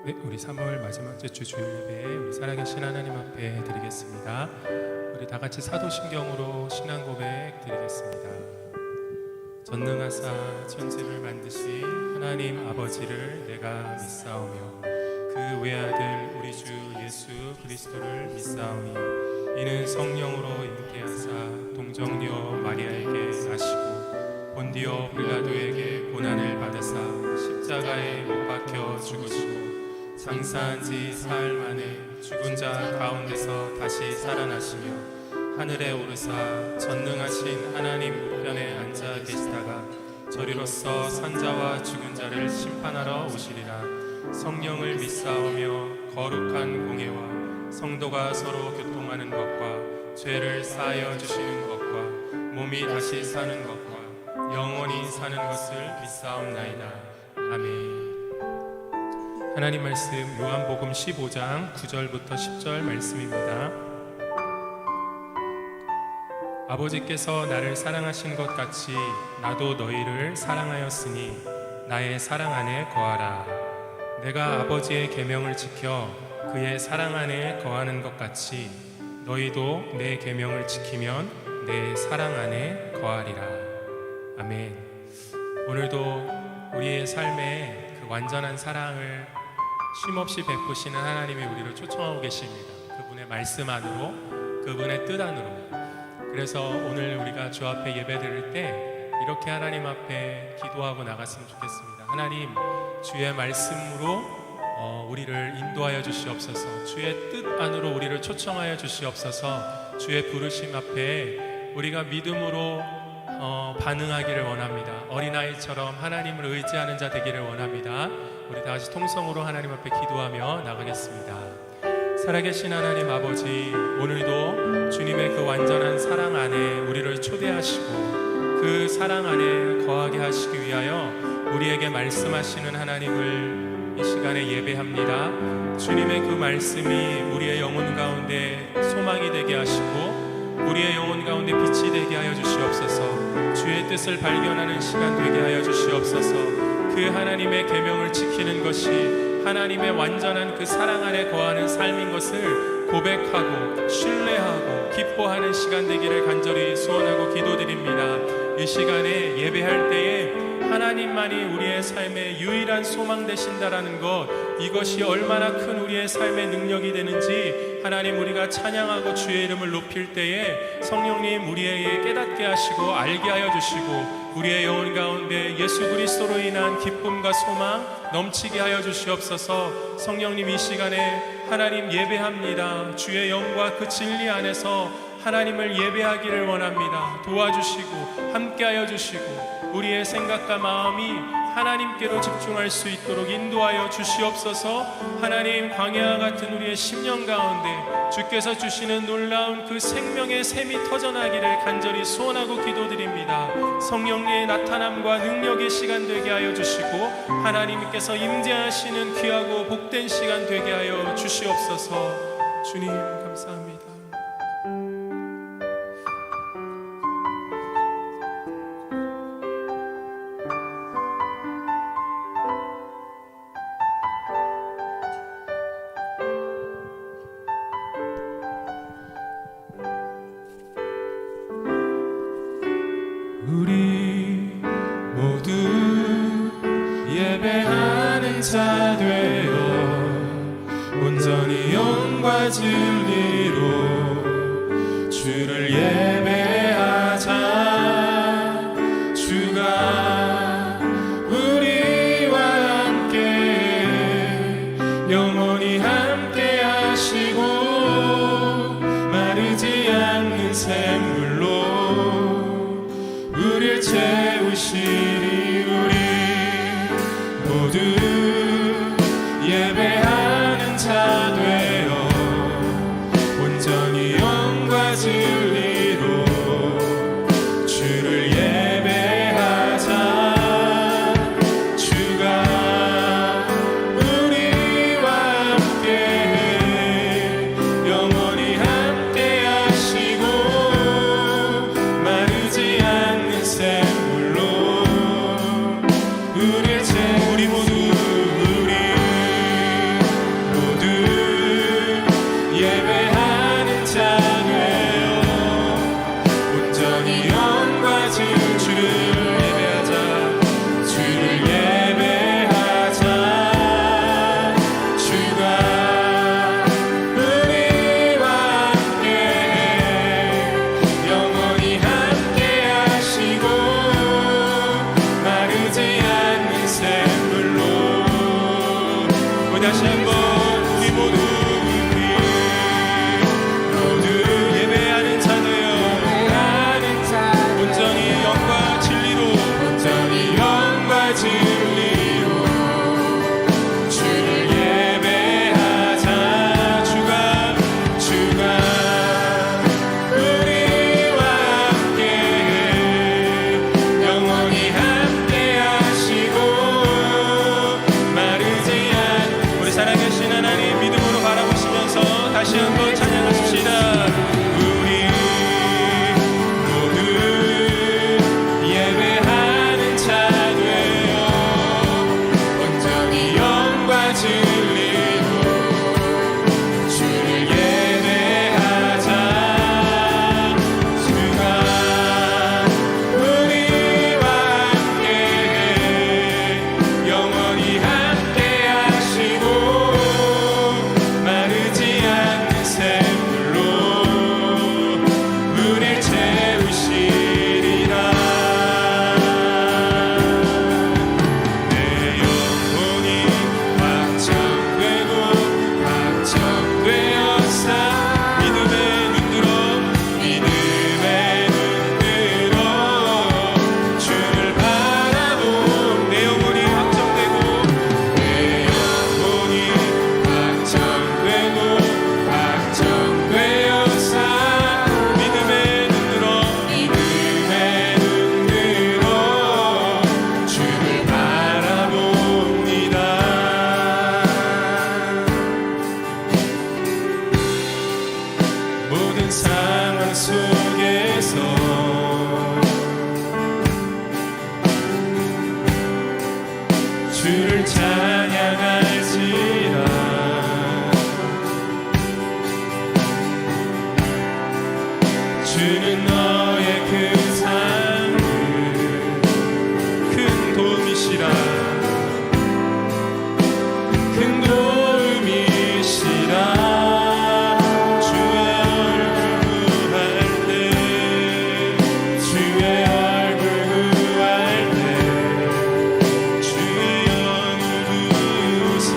네, 우리 3월 마지막 주 주일 예배 우리 살아계신 하나님 앞에 드리겠습니다. 우리 다 같이 사도신경으로 신앙 고백 드리겠습니다. 전능하사 천지를 만드신 하나님 아버지를 내가 믿사오며 그 외아들 우리 주 예수 그리스도를 믿사오니 이는 성령으로 잉태하사 동정녀 마리아에게 나시고 본디오 빌라도에게 고난을 받으사 십자가에 못 박혀 죽으시고 장사한 지 사흘 만에 죽은 자 가운데서 다시 살아나시며 하늘에 오르사 전능하신 하나님 우편에 앉아 계시다가 저리로서 산자와 죽은 자를 심판하러 오시리라. 성령을 믿사오며 거룩한 공예와 성도가 서로 교통하는 것과 죄를 사하여 주시는 것과 몸이 다시 사는 것과 영원히 사는 것을 믿사옵나이다. 아멘. 하나님 말씀 요한복음 15장 9절부터 10절 말씀입니다. 아버지께서 나를 사랑하신 것 같이 나도 너희를 사랑하였으니 나의 사랑 안에 거하라. 내가 아버지의 계명을 지켜 그의 사랑 안에 거하는 것 같이 너희도 내 계명을 지키면 내 사랑 안에 거하리라. 아멘. 오늘도 우리의 삶에 그 완전한 사랑을 쉼없이 베푸시는 하나님이 우리를 초청하고 계십니다. 그분의 말씀 안으로, 그분의 뜻 안으로. 그래서 오늘 우리가 주 앞에 예배 드릴 때 이렇게 하나님 앞에 기도하고 나갔으면 좋겠습니다. 하나님, 주의 말씀으로 우리를 인도하여 주시옵소서. 주의 뜻 안으로 우리를 초청하여 주시옵소서. 주의 부르심 앞에 우리가 믿음으로 반응하기를 원합니다. 어린아이처럼 하나님을 의지하는 자 되기를 원합니다. 우리 다 같이 통성으로 하나님 앞에 기도하며 나가겠습니다. 살아계신 하나님 아버지, 오늘도 주님의 그 완전한 사랑 안에 우리를 초대하시고 그 사랑 안에 거하게 하시기 위하여 우리에게 말씀하시는 하나님을 이 시간에 예배합니다. 주님의 그 말씀이 우리의 영혼 가운데 소망이 되게 하시고 우리의 영혼 가운데 빛이 되게 하여 주시옵소서. 주의 뜻을 발견하는 시간 되게 하여 주시옵소서. 그 하나님의 계명을 지키는 것이 하나님의 완전한 그 사랑 안에 거하는 삶인 것을 고백하고 신뢰하고 기뻐하는 시간 되기를 간절히 소원하고 기도드립니다. 이 시간에 예배할 때에 하나님만이 우리의 삶의 유일한 소망 되신다라는 것, 이것이 얼마나 큰 우리의 삶의 능력이 되는지 하나님 우리가 찬양하고 주의 이름을 높일 때에 성령님 우리에게 깨닫게 하시고 알게 하여 주시고 우리의 영혼 가운데 예수 그리스도로 인한 기쁨과 소망 넘치게 하여 주시옵소서. 성령님 이 시간에 하나님 예배합니다. 주의 영과 그 진리 안에서 하나님을 예배하기를 원합니다. 도와주시고 함께하여 주시고 우리의 생각과 마음이 하나님께로 집중할 수 있도록 인도하여 주시옵소서. 하나님, 광야와 같은 우리의 심령 가운데 주께서 주시는 놀라운 그 생명의 샘이 터져나기를 간절히 소원하고 기도드립니다. 성령의 나타남과 능력의 시간 되게 하여 주시고 하나님께서 임재하시는 귀하고 복된 시간 되게 하여 주시옵소서. 주님 감사합니다. 우리 모두 예배하는 자 되어 온전히 영과 진리로 주를 예배하자. 주가 우리와 함께 영원히 함께 하시고 마르지 않는 샘물로 우릴 채우시리. 우리 모두 예배하는 자 되어 온전히 영과 진리로 주를 예배하자. 주가 우리와 함께 영원히 함께 하시고 마르지 않는 샘물로 우리 모두 다시 한번 우리 모두 예배하는 자 되어 온전히 영과 진리로 주를 예배하자. 주가 우리와 함께 영원히 함께 하시고 마르지 않 우리 살아계신 하나님 믿음으로 바라보시면서 다시 한번 찬양하십시다. 우리 모두 예배하는 자 되어 온전히 영과 진리로 주를 예배하자. 주가 우리와 함께 영원히 함께 하시고 마르지 않는 샘물로 우릴 채우시리라. 내 영혼이 확정되었사. 믿음에 눈들어 주를 바라보. 내 영혼이 확정되고 확정되었사. 믿음에 눈들어 주를 바라봅니다. 모든 상황 속에서 주를 찬양할지라. 주는 너의 그 삶을 큰 도움이시라. 큰 도움이시라. 주의 얼굴 구할 때 주의 얼굴 구할 때 주의 영을 부으사.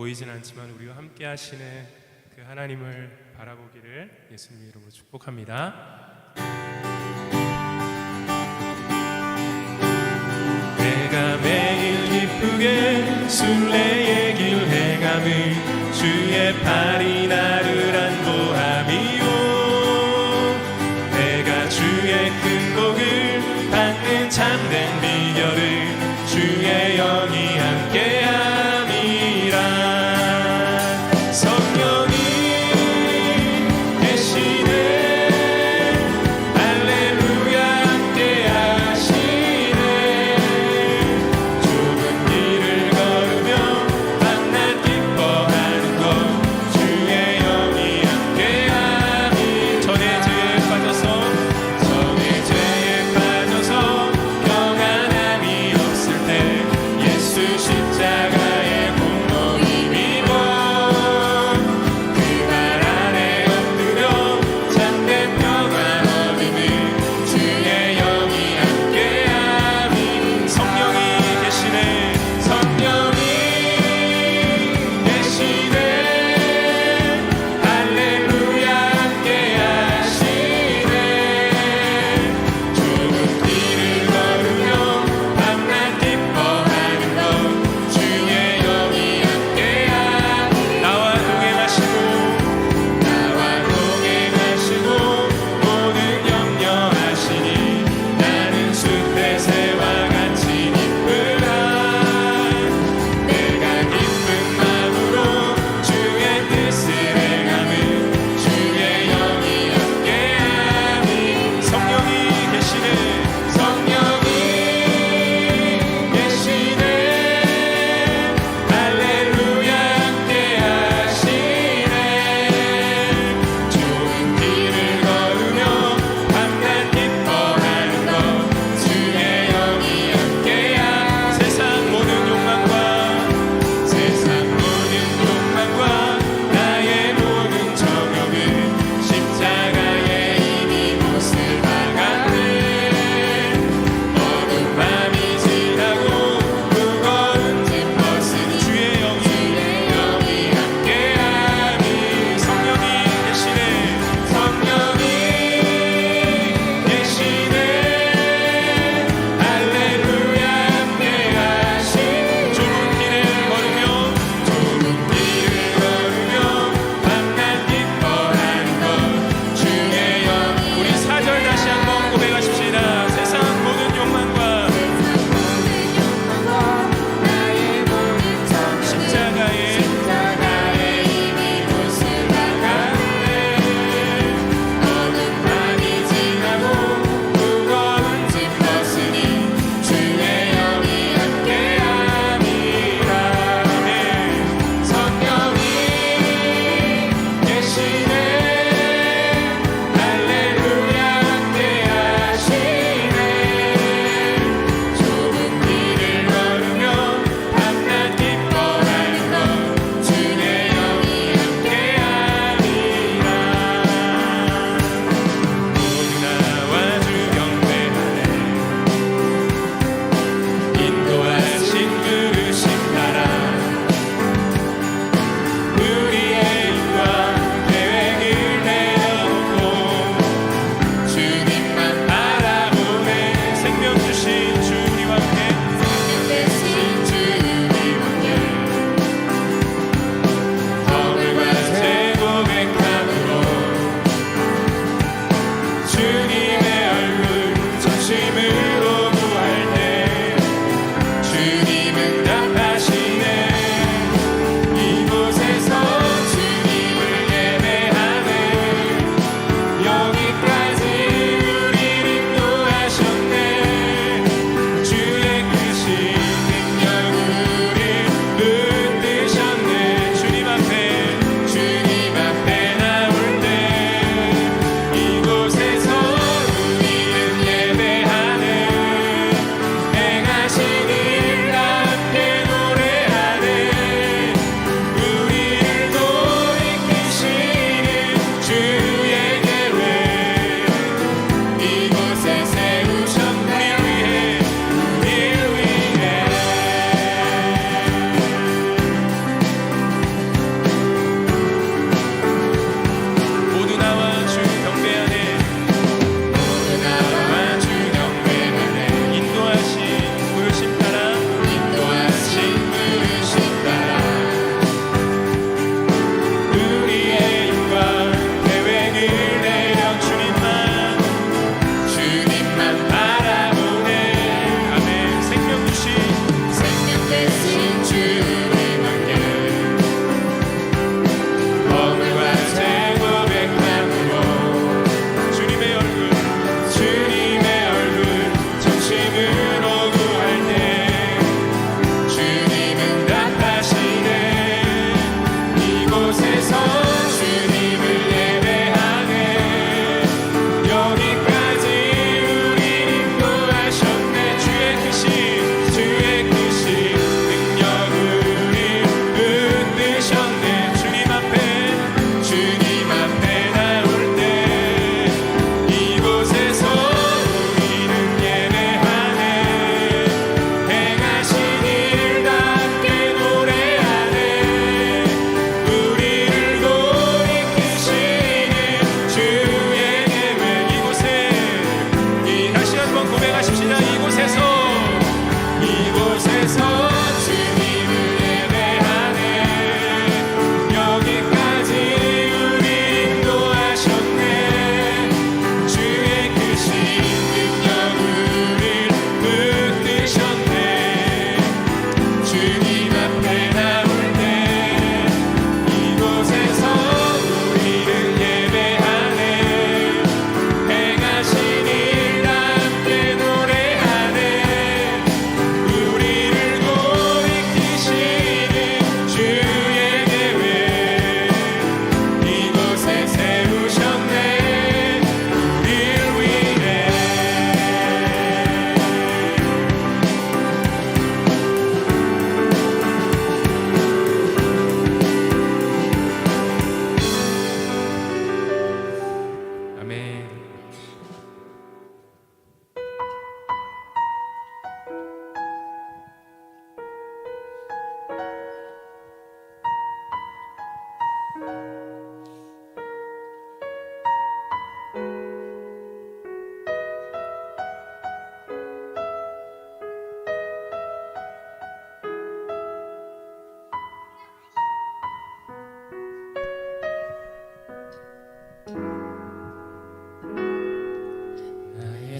보이진 않지만 우리와 함께 하시는 그 하나님을 바라보기를 예수님 이름으로 축복합니다. 내가 매일 기쁘게 순례의 길 행함을 주의 팔이 나를 안보함이요 내가 주의 큰 복을 받는 참된 비결을 주의 영이 함께함이라 성령이 계시네 할렐루야 함께하시네 좁은 길을 걸으며 만나 기뻐하는 것 주의 영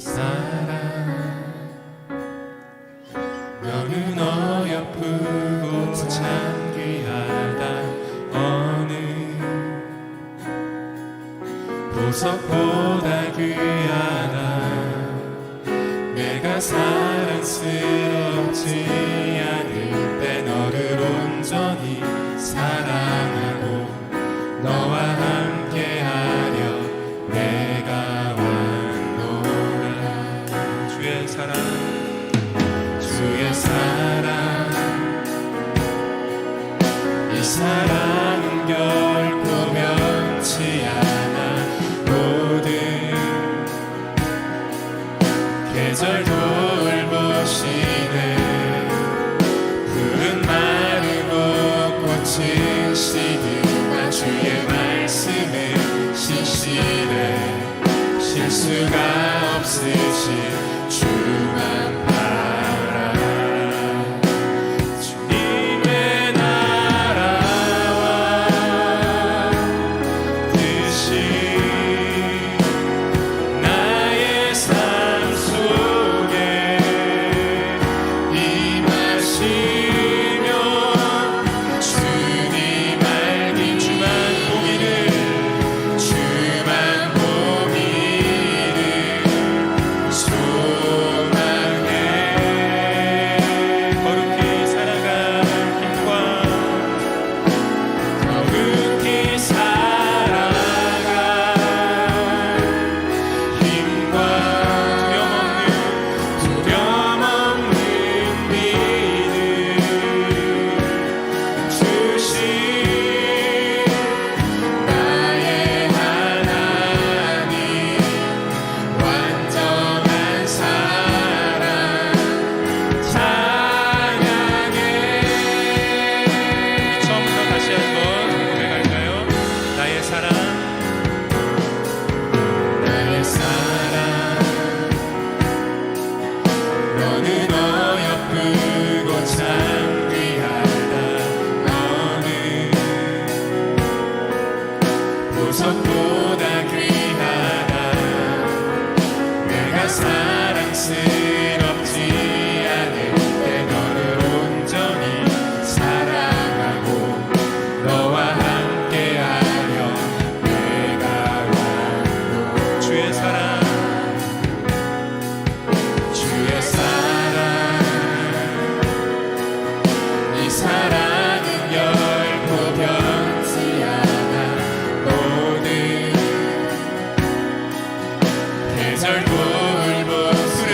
사랑 너는 어여쁘고 참 귀하다 어느 보석보다 귀하다 내가 사랑스럽지 않을 때 너를 온전히 사랑하고 너와 함께하려 내가 왔노라 주의 사랑 주의 사랑 이 사랑은 결코 변치 않아 모든 계절 돌보시네 푸른 마르고 꽃은 시드나 주의 말씀은 신실해 실수가 없으신 주만 바라 주님의 나라와 뜻이 나의 삶 속에 임하시며 주님 알기 주만 보기를 소망해 거룩히 살아갈 힘과 거룩히 살아갈 힘과 두려움 없는 믿음 주신 나의 하나님 완전한 사랑 찬양해 처음부터 다시 한번 고백할까요? 나의 사랑 나의 사랑 너는 어여쁘고 참 귀하다 너는 보석보다 귀하다 내가 사랑스럽지 않을 때 너를 온전히 사랑하고 너와 함께하려 내가 왔노 주의 사랑 주의 사랑 이 사랑은 결코 변치 않아 모든 계절 돌보 푸른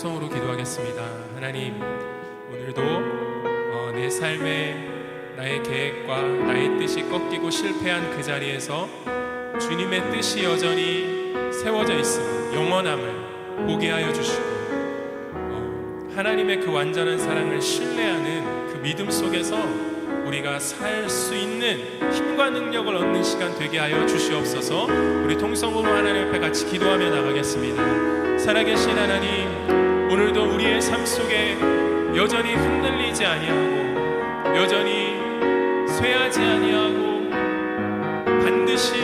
통성으로 기도하겠습니다. 하나님, 오늘도 내 삶에 나의 계획과 나의 뜻이 꺾이고 실패한 그 자리에서 주님의 뜻이 여전히 세워져 있음을, 영원함을 보게 하여 주시고 하나님의 그 완전한 사랑을 신뢰하는 그 믿음 속에서 우리가 살 수 있는 힘과 능력을 얻는 시간 되게 하여 주시옵소서. 우리 통성으로 하나님 앞에 같이 기도하며 나가겠습니다. 살아계신 하나님, 오늘도 우리의 삶 속에 여전히 흔들리지 아니하고 여전히 쇠하지 아니하고 반드시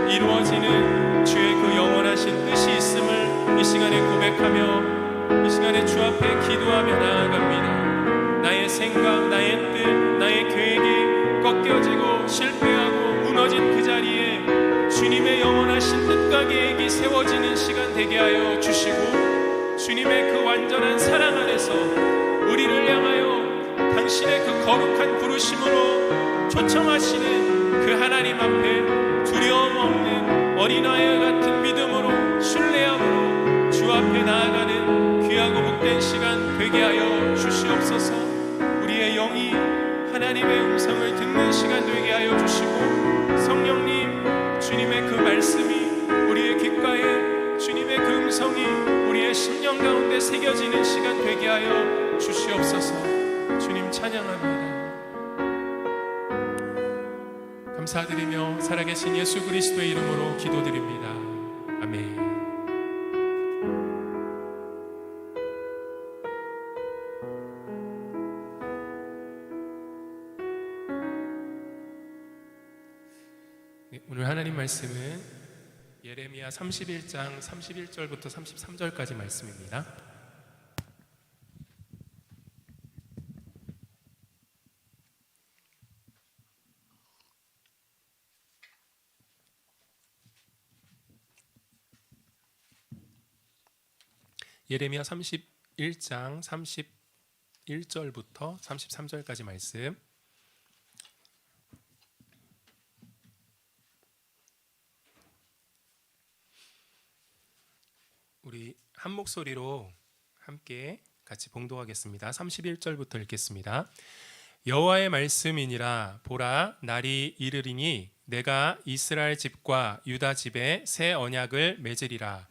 이루어지는 주의 그 영원하신 뜻이 있음을 이 시간에 고백하며 이 시간에 주 앞에 기도하며 나아갑니다. 나의 생각, 나의 뜻, 나의 계획이 꺾여지고 실패하고 무너진 그 자리에 주님의 영원하신 뜻과 계획이 세워지는 시간 되게 하여 주시고 주님의 그 완전한 사랑 안에서 우리를 향하여 당신의 그 거룩한 부르심으로 초청하시는 그 하나님 앞에 두려움 없는 어린아이 같은 믿음으로 신뢰함으로 주 앞에 나아가는 귀하고 복된 시간 되게 하여 주시옵소서. 우리의 영이 하나님의 음성을 듣는 시간 되게 하여 주시고 성령님, 주님의 그 말씀이 우리의 귓가에 주님의 그 음성이 우리의 심령 가운데 새겨지는 시간 되게 하여 주시옵소서. 주님 찬양합니다. 감사드리며 살아계신 예수 그리스도의 이름으로 기도드립니다. 아멘. 오늘 하나님 말씀은 예레미야 31장 31절부터 33절까지 말씀입니다. 예레미야 31장 31절부터 33절까지 말씀. 우리 한 목소리로 함께 같이 봉독하겠습니다. 31절부터 읽겠습니다. 여호와의 말씀이니라. 보라, 날이 이르리니 내가 이스라엘 집과 유다 집에 새 언약을 맺으리라.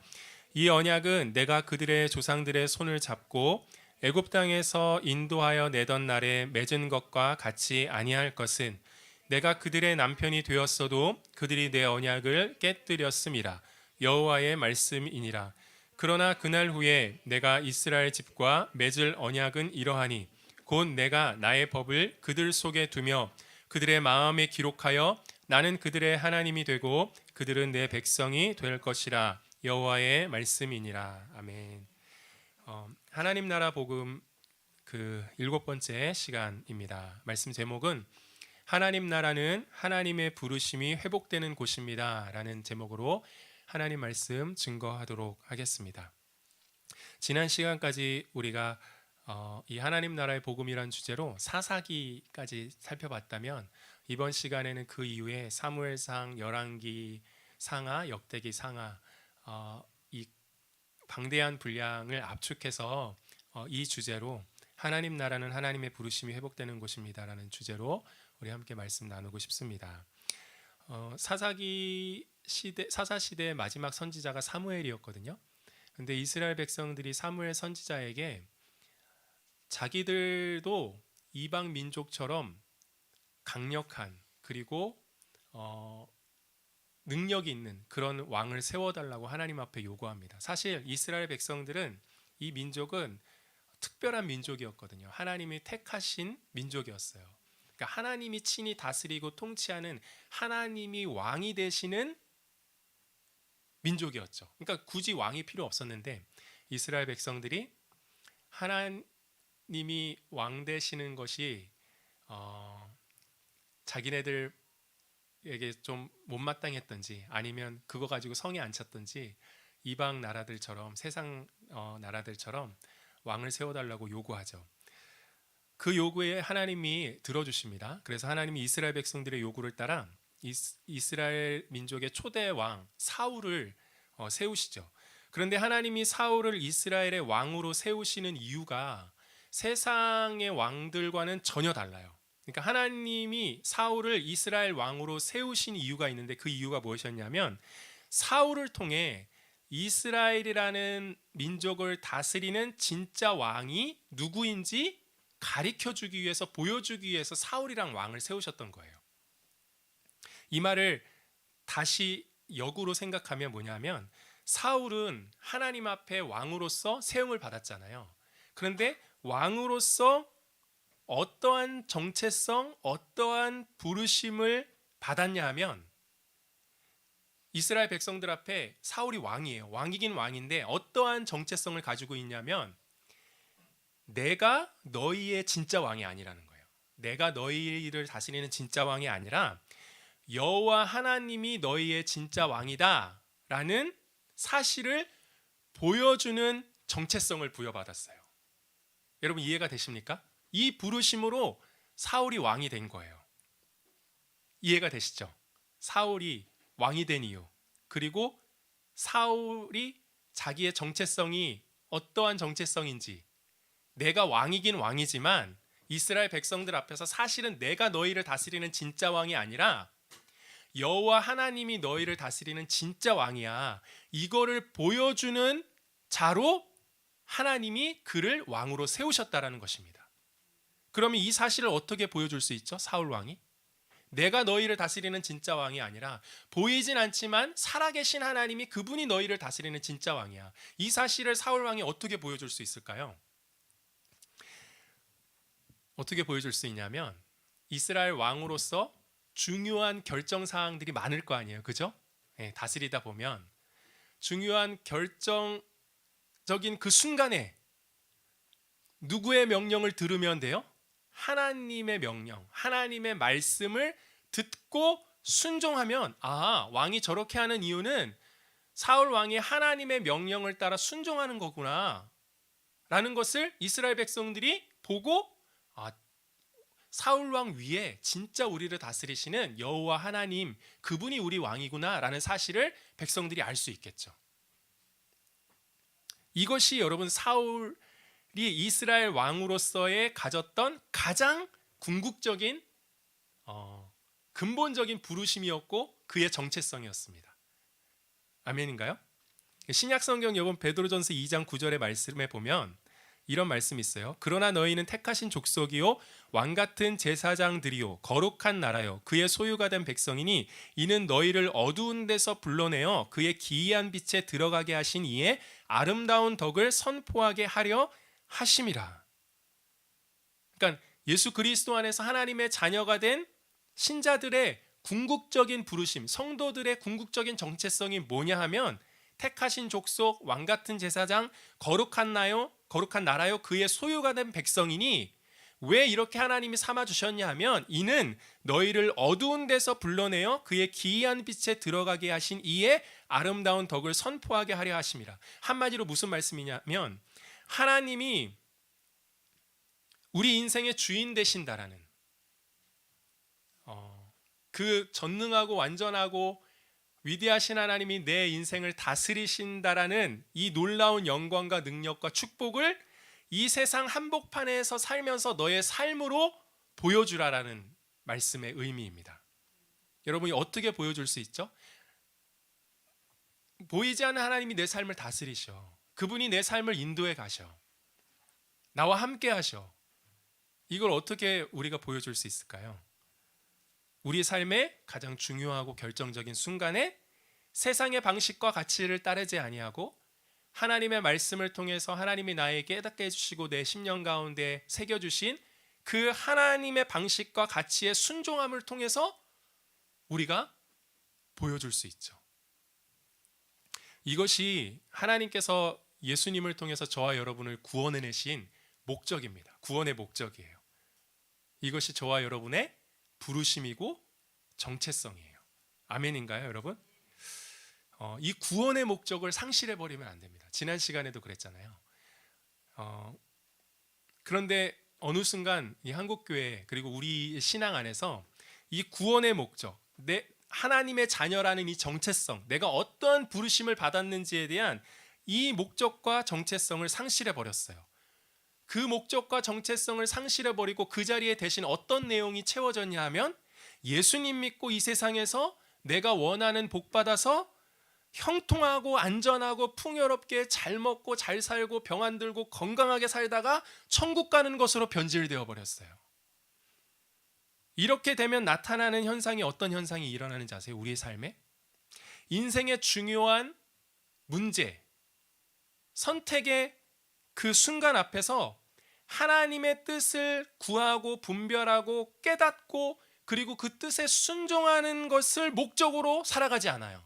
이 언약은 내가 그들의 조상들의 손을 잡고 애굽 땅에서 인도하여 내던 날에 맺은 것과 같이 아니할 것은 내가 그들의 남편이 되었어도 그들이 내 언약을 깨뜨렸음이라. 여호와의 말씀이니라. 그러나 그날 후에 내가 이스라엘 집과 맺을 언약은 이러하니 곧 내가 나의 법을 그들 속에 두며 그들의 마음에 기록하여 나는 그들의 하나님이 되고 그들은 내 백성이 될 것이라. 여호와의 말씀이니라. 아멘. 하나님 나라 복음 그 7번째 시간입니다. 말씀 제목은 하나님 나라는 하나님의 부르심이 회복되는 곳입니다 라는 제목으로 하나님 말씀 증거하도록 하겠습니다. 지난 시간까지 우리가 이 하나님 나라의 복음이란 주제로 사사기까지 살펴봤다면 이번 시간에는 그 이후에 사무엘상, 열왕기, 상하, 역대기, 상하 이 방대한 분량을 압축해서 이 주제로 하나님 나라는 하나님의 부르심이 회복되는 곳입니다라는 주제로 우리 함께 말씀 나누고 싶습니다. 사사 시대의 마지막 선지자가 사무엘이었거든요. 근데 이스라엘 백성들이 사무엘 선지자에게 자기들도 이방 민족처럼 강력한 그리고 능력이 있는 그런 왕을 세워달라고 하나님 앞에 요구합니다. 사실 이스라엘 백성들은 이 민족은 특별한 민족이었거든요. 하나님이 택하신 민족이었어요. 그러니까 하나님이 친히 다스리고 통치하는 하나님이 왕이 되시는 민족이었죠. 그러니까 굳이 왕이 필요 없었는데 이스라엘 백성들이 하나님이 왕 되시는 것이 자기네들에게 좀 못마땅했던지 아니면 그거 가지고 성에 안 찼던지 이방 나라들처럼 세상 나라들처럼 왕을 세워달라고 요구하죠. 그 요구에 하나님이 들어주십니다. 그래서 하나님이 이스라엘 백성들의 요구를 따라 이스라엘 민족의 초대 왕 사울을 세우시죠. 그런데 하나님이 사울을 이스라엘의 왕으로 세우시는 이유가 세상의 왕들과는 전혀 달라요. 그러니까 하나님이 사울을 이스라엘 왕으로 세우신 이유가 있는데 그 이유가 무엇이었냐면 사울을 통해 이스라엘이라는 민족을 다스리는 진짜 왕이 누구인지 가르쳐주기 위해서, 보여주기 위해서 사울이랑 왕을 세우셨던 거예요. 이 말을 다시 역으로 생각하면 뭐냐면 사울은 하나님 앞에 왕으로서 세움을 받았잖아요. 그런데 왕으로서 어떠한 정체성, 어떠한 부르심을 받았냐 하면 이스라엘 백성들 앞에 사울이 왕이에요. 왕이긴 왕인데 어떠한 정체성을 가지고 있냐면 내가 너희의 진짜 왕이 아니라는 거예요. 내가 너희를 다스리는 진짜 왕이 아니라 여호와 하나님이 너희의 진짜 왕이다 라는 사실을 보여주는 정체성을 부여받았어요. 여러분 이해가 되십니까? 이 부르심으로 사울이 왕이 된 거예요. 이해가 되시죠? 사울이 왕이 된 이유, 그리고 사울이 자기의 정체성이 어떠한 정체성인지, 내가 왕이긴 왕이지만 이스라엘 백성들 앞에서 사실은 내가 너희를 다스리는 진짜 왕이 아니라 여호와 하나님이 너희를 다스리는 진짜 왕이야. 이거를 보여주는 자로 하나님이 그를 왕으로 세우셨다라는 것입니다. 그러면 이 사실을 어떻게 보여줄 수 있죠? 사울 왕이 내가 너희를 다스리는 진짜 왕이 아니라 보이진 않지만 살아계신 하나님이 그분이 너희를 다스리는 진짜 왕이야. 이 사실을 사울 왕이 어떻게 보여줄 수 있을까요? 어떻게 보여줄 수 있냐면 이스라엘 왕으로서 중요한 결정 사항들이 많을 거 아니에요, 그죠? 네, 다스리다 보면 중요한 결정적인 그 순간에 누구의 명령을 들으면 돼요? 하나님의 명령, 하나님의 말씀을 듣고 순종하면 왕이 저렇게 하는 이유는 사울 왕이 하나님의 명령을 따라 순종하는 거구나 라는 것을 이스라엘 백성들이 보고 사울 왕 위에 진짜 우리를 다스리시는 여호와 하나님, 그분이 우리 왕이구나 라는 사실을 백성들이 알 수 있겠죠. 이것이 여러분 사울이 이스라엘 왕으로서의 가졌던 가장 궁극적인 근본적인 부르심이었고 그의 정체성이었습니다. 아멘인가요? 신약성경 여러분 베드로전서 2장 9절의 말씀에 보면 이런 말씀이 있어요. 그러나 너희는 택하신 족속이요 왕같은 제사장들이요 거룩한 나라요 그의 소유가 된 백성이니 이는 너희를 어두운 데서 불러내어 그의 기이한 빛에 들어가게 하신 이의 아름다운 덕을 선포하게 하려 하심이라. 그러니까 예수 그리스도 안에서 하나님의 자녀가 된 신자들의 궁극적인 부르심, 성도들의 궁극적인 정체성이 뭐냐 하면 택하신 족속, 왕같은 제사장, 거룩한 나라요 그의 소유가 된 백성이니 왜 이렇게 하나님이 삼아 주셨냐 하면 이는 너희를 어두운 데서 불러내어 그의 기이한 빛에 들어가게 하신 이의 아름다운 덕을 선포하게 하려 하심이라. 한마디로 무슨 말씀이냐면 하나님이 우리 인생의 주인 되신다라는 그 전능하고 완전하고 위대하신 하나님이 내 인생을 다스리신다라는 이 놀라운 영광과 능력과 축복을 이 세상 한복판에서 살면서 너의 삶으로 보여주라라는 말씀의 의미입니다. 여러분이 어떻게 보여줄 수 있죠? 보이지 않는 하나님이 내 삶을 다스리셔. 그분이 내 삶을 인도해 가셔. 나와 함께 하셔. 이걸 어떻게 우리가 보여줄 수 있을까요? 우리 삶의 가장 중요하고 결정적인 순간에 세상의 방식과 가치를 따르지 아니하고 하나님의 말씀을 통해서 하나님이 나에게 깨닫게 해주시고 내 심령 가운데 새겨주신 그 하나님의 방식과 가치의 순종함을 통해서 우리가 보여줄 수 있죠. 이것이 하나님께서 예수님을 통해서 저와 여러분을 구원해내신 목적입니다. 구원의 목적이에요. 이것이 저와 여러분의 부르심이고 정체성이에요. 아멘인가요, 여러분? 이 구원의 목적을 상실해버리면 안 됩니다. 지난 시간에도 그랬잖아요. 그런데 어느 순간 이 한국교회 그리고 우리 신앙 안에서 이 구원의 목적, 내 하나님의 자녀라는 이 정체성, 내가 어떤 부르심을 받았는지에 대한 이 목적과 정체성을 상실해 버렸어요. 그 목적과 정체성을 상실해 버리고 그 자리에 대신 어떤 내용이 채워졌냐 하면 예수님 믿고 이 세상에서 내가 원하는 복 받아서 형통하고 안전하고 풍요롭게 잘 먹고 잘 살고 병 안 들고 건강하게 살다가 천국 가는 것으로 변질되어 버렸어요. 이렇게 되면 나타나는 현상이 어떤 현상이 일어나는지 아세요? 우리의 삶에 인생의 중요한 문제, 선택의 그 순간 앞에서 하나님의 뜻을 구하고 분별하고 깨닫고 그리고 그 뜻에 순종하는 것을 목적으로 살아가지 않아요.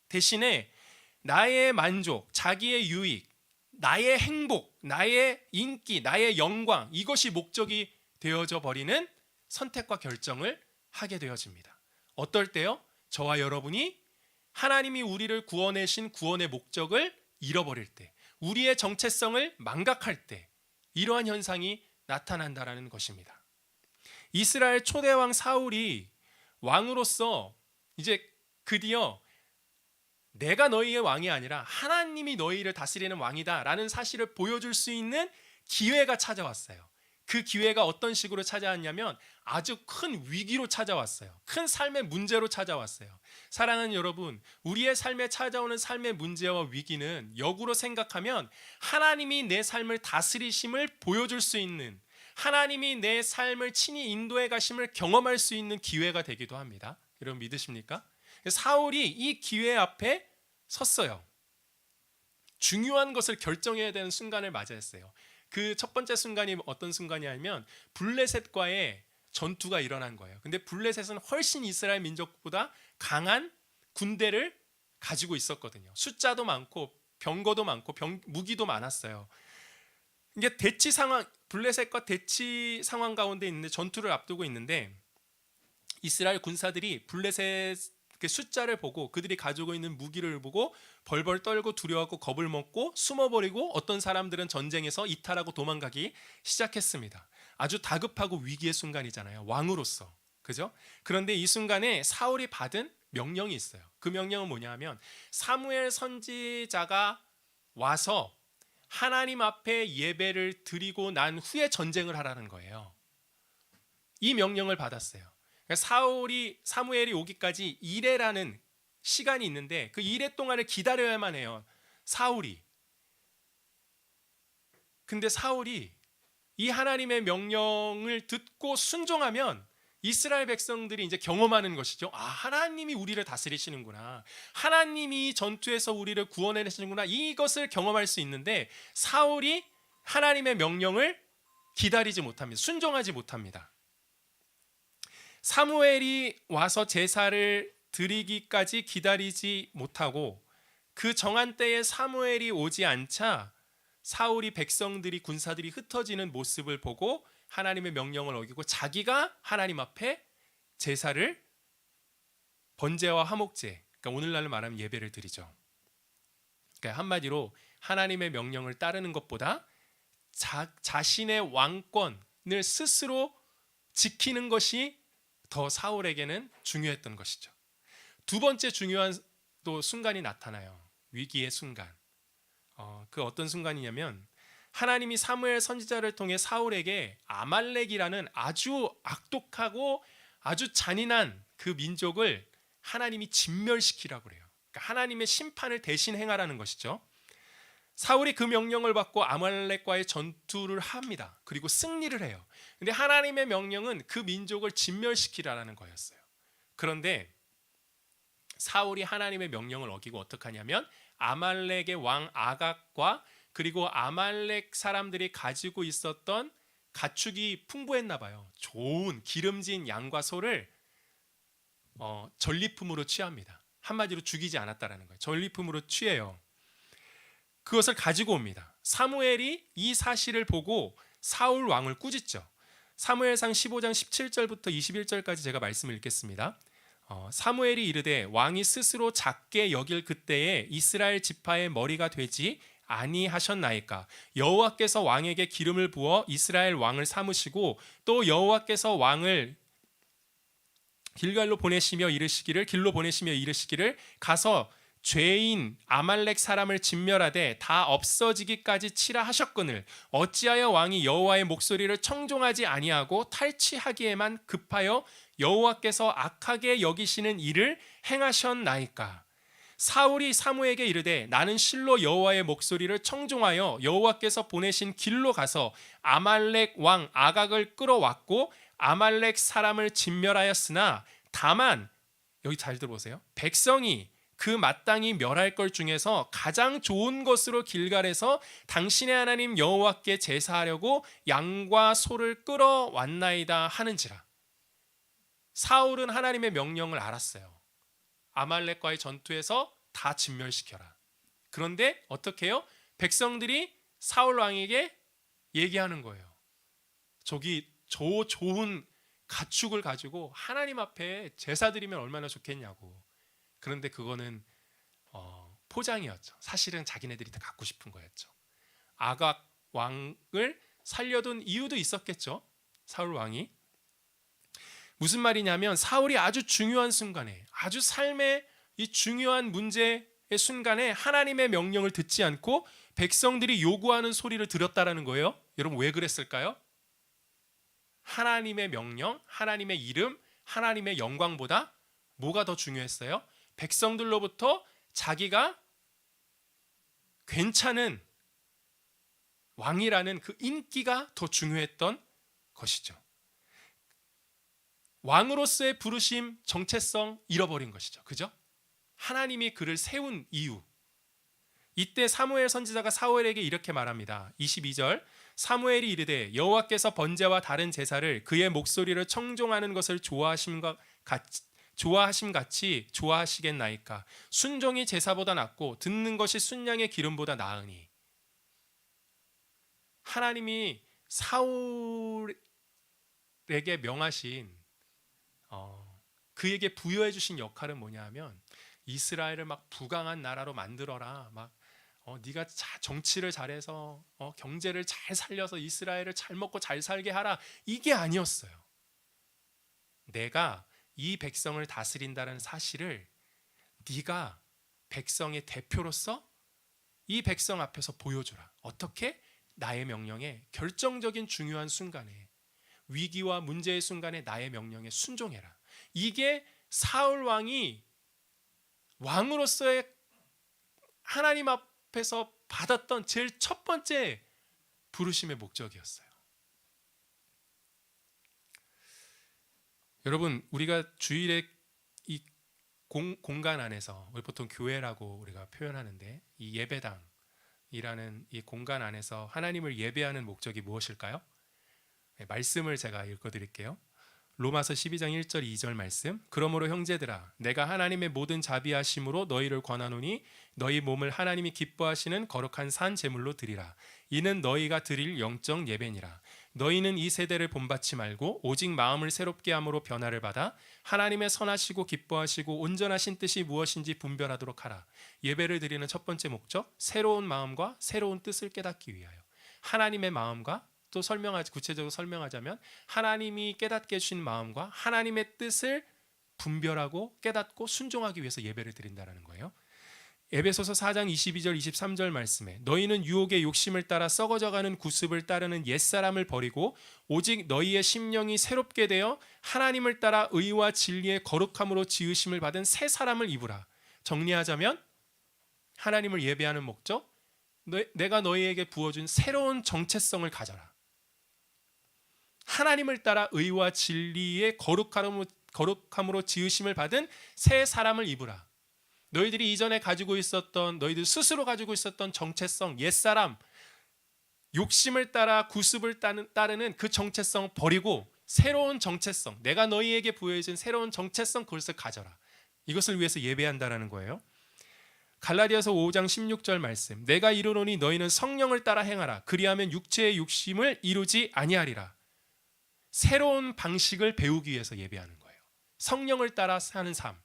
대신에 나의 만족, 자기의 유익, 나의 행복, 나의 인기, 나의 영광, 이것이 목적이 되어져 버리는 선택과 결정을 하게 되어집니다. 어떨 때요? 저와 여러분이 하나님이 우리를 구원하신 구원의 목적을 잃어버릴 때, 우리의 정체성을 망각할 때 이러한 현상이 나타난다라는 것입니다. 이스라엘 초대왕 사울이 왕으로서 이제 드디어 내가 너희의 왕이 아니라 하나님이 너희를 다스리는 왕이다라는 사실을 보여줄 수 있는 기회가 찾아왔어요. 그 기회가 어떤 식으로 찾아왔냐면 아주 큰 위기로 찾아왔어요. 큰 삶의 문제로 찾아왔어요. 사랑하는 여러분, 우리의 삶에 찾아오는 삶의 문제와 위기는 역으로 생각하면 하나님이 내 삶을 다스리심을 보여줄 수 있는, 하나님이 내 삶을 친히 인도해 가심을 경험할 수 있는 기회가 되기도 합니다. 여러분 믿으십니까? 사울이 이 기회 앞에 섰어요. 중요한 것을 결정해야 되는 순간을 맞이했어요. 그 첫 번째 순간이 어떤 순간이냐면 블레셋과의 전투가 일어난 거예요. 근데 블레셋은 훨씬 이스라엘 민족보다 강한 군대를 가지고 있었거든요. 숫자도 많고 병거도 많고 무기도 많았어요. 이게 대치 상황, 블레셋과 대치 상황 가운데 있는데 전투를 앞두고 있는데 이스라엘 군사들이 블레셋 숫자를 보고 그들이 가지고 있는 무기를 보고 벌벌 떨고 두려워하고 겁을 먹고 숨어버리고 어떤 사람들은 전쟁에서 이탈하고 도망가기 시작했습니다. 아주 다급하고 위기의 순간이잖아요. 왕으로서. 그죠? 그런데 이 순간에 사울이 받은 명령이 있어요. 그 명령은 뭐냐 하면 사무엘 선지자가 와서 하나님 앞에 예배를 드리고 난 후에 전쟁을 하라는 거예요. 이 명령을 받았어요. 사무엘이 오기까지 이레라는 시간이 있는데 그 이레 동안을 기다려야만 해요. 사울이. 근데 사울이 이 하나님의 명령을 듣고 순종하면 이스라엘 백성들이 이제 경험하는 것이죠. 아, 하나님이 우리를 다스리시는구나. 하나님이 전투에서 우리를 구원해내시는구나. 이것을 경험할 수 있는데 사울이 하나님의 명령을 기다리지 못합니다. 순종하지 못합니다. 사무엘이 와서 제사를 드리기까지 기다리지 못하고 그 정한 때에 사무엘이 오지 않자 사울이 백성들이 군사들이 흩어지는 모습을 보고 하나님의 명령을 어기고 자기가 하나님 앞에 제사를 번제와 화목제, 그러니까 오늘날로 말하면 예배를 드리죠. 그러니까 한마디로 하나님의 명령을 따르는 것보다 자신의 왕권을 스스로 지키는 것이 더 사울에게는 중요했던 것이죠. 두 번째 중요한 또 순간이 나타나요. 위기의 순간. 그 어떤 순간이냐면 하나님이 사무엘 선지자를 통해 사울에게 아말렉이라는 아주 악독하고 아주 잔인한 그 민족을 하나님이 진멸시키라고 그래요. 그러니까 하나님의 심판을 대신 행하라는 것이죠. 사울이 그 명령을 받고 아말렉과의 전투를 합니다. 그리고 승리를 해요. 근데 하나님의 명령은 그 민족을 진멸시키라는 거였어요. 그런데 사울이 하나님의 명령을 어기고 어떻게 하냐면 아말렉의 왕 아각과 그리고 아말렉 사람들이 가지고 있었던 가축이 풍부했나 봐요. 좋은 기름진 양과 소를 전리품으로 취합니다. 한마디로 죽이지 않았다라는 거예요. 전리품으로 취해요. 그것을 가지고 옵니다. 사무엘이 이 사실을 보고 사울 왕을 꾸짖죠. 사무엘상 15장 17절부터 21절까지 제가 말씀을 읽겠습니다. 사무엘이 이르되 왕이 스스로 작게 여길 그때에 이스라엘 지파의 머리가 되지 아니하셨나이까. 여호와께서 왕에게 기름을 부어 이스라엘 왕을 삼으시고 또 여호와께서 왕을 길로 보내시며 이르시기를 가서 죄인 아말렉 사람을 진멸하되 다 없어지기까지 치라 하셨거늘 어찌하여 왕이 여호와의 목소리를 청종하지 아니하고 탈취하기에만 급하여 여호와께서 악하게 여기시는 일을 행하셨나이까. 사울이 사무에게 이르되 나는 실로 여호와의 목소리를 청종하여 여호와께서 보내신 길로 가서 아말렉 왕 아각을 끌어왔고 아말렉 사람을 진멸하였으나 다만 여기 잘 들어보세요. 백성이 그 마땅히 멸할 것 중에서 가장 좋은 것으로 길갈에서 당신의 하나님 여호와께 제사하려고 양과 소를 끌어왔나이다 하는지라. 사울은 하나님의 명령을 알았어요. 아말렉과의 전투에서 다 진멸시켜라. 그런데 어떻게 해요? 백성들이 사울 왕에게 얘기하는 거예요. 저기 저 좋은 가축을 가지고 하나님 앞에 제사 드리면 얼마나 좋겠냐고. 그런데 그거는 포장이었죠. 사실은 자기네들이 다 갖고 싶은 거였죠. 아각 왕을 살려둔 이유도 있었겠죠. 사울 왕이. 무슨 말이냐면 사울이 아주 중요한 순간에, 아주 삶의 이 중요한 문제의 순간에 하나님의 명령을 듣지 않고 백성들이 요구하는 소리를 들었다라는 거예요. 여러분 왜 그랬을까요? 하나님의 명령, 하나님의 이름, 하나님의 영광보다 뭐가 더 중요했어요? 백성들로부터 자기가 괜찮은 왕이라는 그 인기가 더 중요했던 것이죠. 왕으로서의 부르심, 정체성 잃어버린 것이죠. 그죠? 하나님이 그를 세운 이유. 이때 사무엘 선지자가 사울에게 이렇게 말합니다. 22절 사무엘이 이르되 여호와께서 번제와 다른 제사를 그의 목소리를 청종하는 것을 좋아하심 같이 좋아하시겠나이까. 순종이 제사보다 낫고 듣는 것이 순양의 기름보다 나으니. 하나님이 사울에게 명하신 그에게 부여해 주신 역할은 뭐냐 하면 이스라엘을 막 부강한 나라로 만들어라. 막 네가 정치를 잘해서 경제를 잘 살려서 이스라엘을 잘 먹고 잘 살게 하라. 이게 아니었어요. 내가 이 백성을 다스린다는 사실을 네가 백성의 대표로서 이 백성 앞에서 보여주라. 어떻게? 나의 명령에 결정적인 중요한 순간에, 위기와 문제의 순간에 나의 명령에 순종해라. 이게 사울 왕이 왕으로서의 하나님 앞에서 받았던 제일 첫 번째 부르심의 목적이었어요. 여러분, 우리가 주일에 이 공간 안에서, 우리 보통 교회라고 우리가 표현하는데, 이 예배당이라는 이 공간 안에서 하나님을 예배하는 목적이 무엇일까요? 말씀을 제가 읽어드릴게요. 로마서 12장 1절 2절 말씀. 그러므로 형제들아 내가 하나님의 모든 자비하심으로 너희를 권하노니 너희 몸을 하나님이 기뻐하시는 거룩한 산 제물로 드리라. 이는 너희가 드릴 영적 예배니라. 너희는 이 세대를 본받지 말고 오직 마음을 새롭게 함으로 변화를 받아 하나님의 선하시고 기뻐하시고 온전하신 뜻이 무엇인지 분별하도록 하라. 예배를 드리는 첫 번째 목적, 새로운 마음과 새로운 뜻을 깨닫기 위하여. 하나님의 마음과 또 구체적으로 설명하자면 하나님이 깨닫게 해주신 마음과 하나님의 뜻을 분별하고 깨닫고 순종하기 위해서 예배를 드린다는 거예요. 에베소서 4장 22절 23절 말씀에 너희는 유혹의 욕심을 따라 썩어져가는 구습을 따르는 옛사람을 버리고 오직 너희의 심령이 새롭게 되어 하나님을 따라 의와 진리의 거룩함으로 지으심을 받은 새 사람을 입으라. 정리하자면 하나님을 예배하는 목적, 내가 너희에게 부어준 새로운 정체성을 가져라. 하나님을 따라 의와 진리의 거룩함으로 지으심을 받은 새 사람을 입으라. 너희들이 이전에 가지고 있었던, 너희들 스스로 가지고 있었던 정체성, 옛사람, 욕심을 따라 구습을 따르는 그 정체성 버리고 새로운 정체성, 내가 너희에게 부여해준 새로운 정체성, 그것을 가져라. 이것을 위해서 예배한다라는 거예요. 갈라디아서 5장 16절 말씀. 내가 이르노니 너희는 성령을 따라 행하라. 그리하면 육체의 욕심을 이루지 아니하리라. 새로운 방식을 배우기 위해서 예배하는 거예요. 성령을 따라 사는 삶.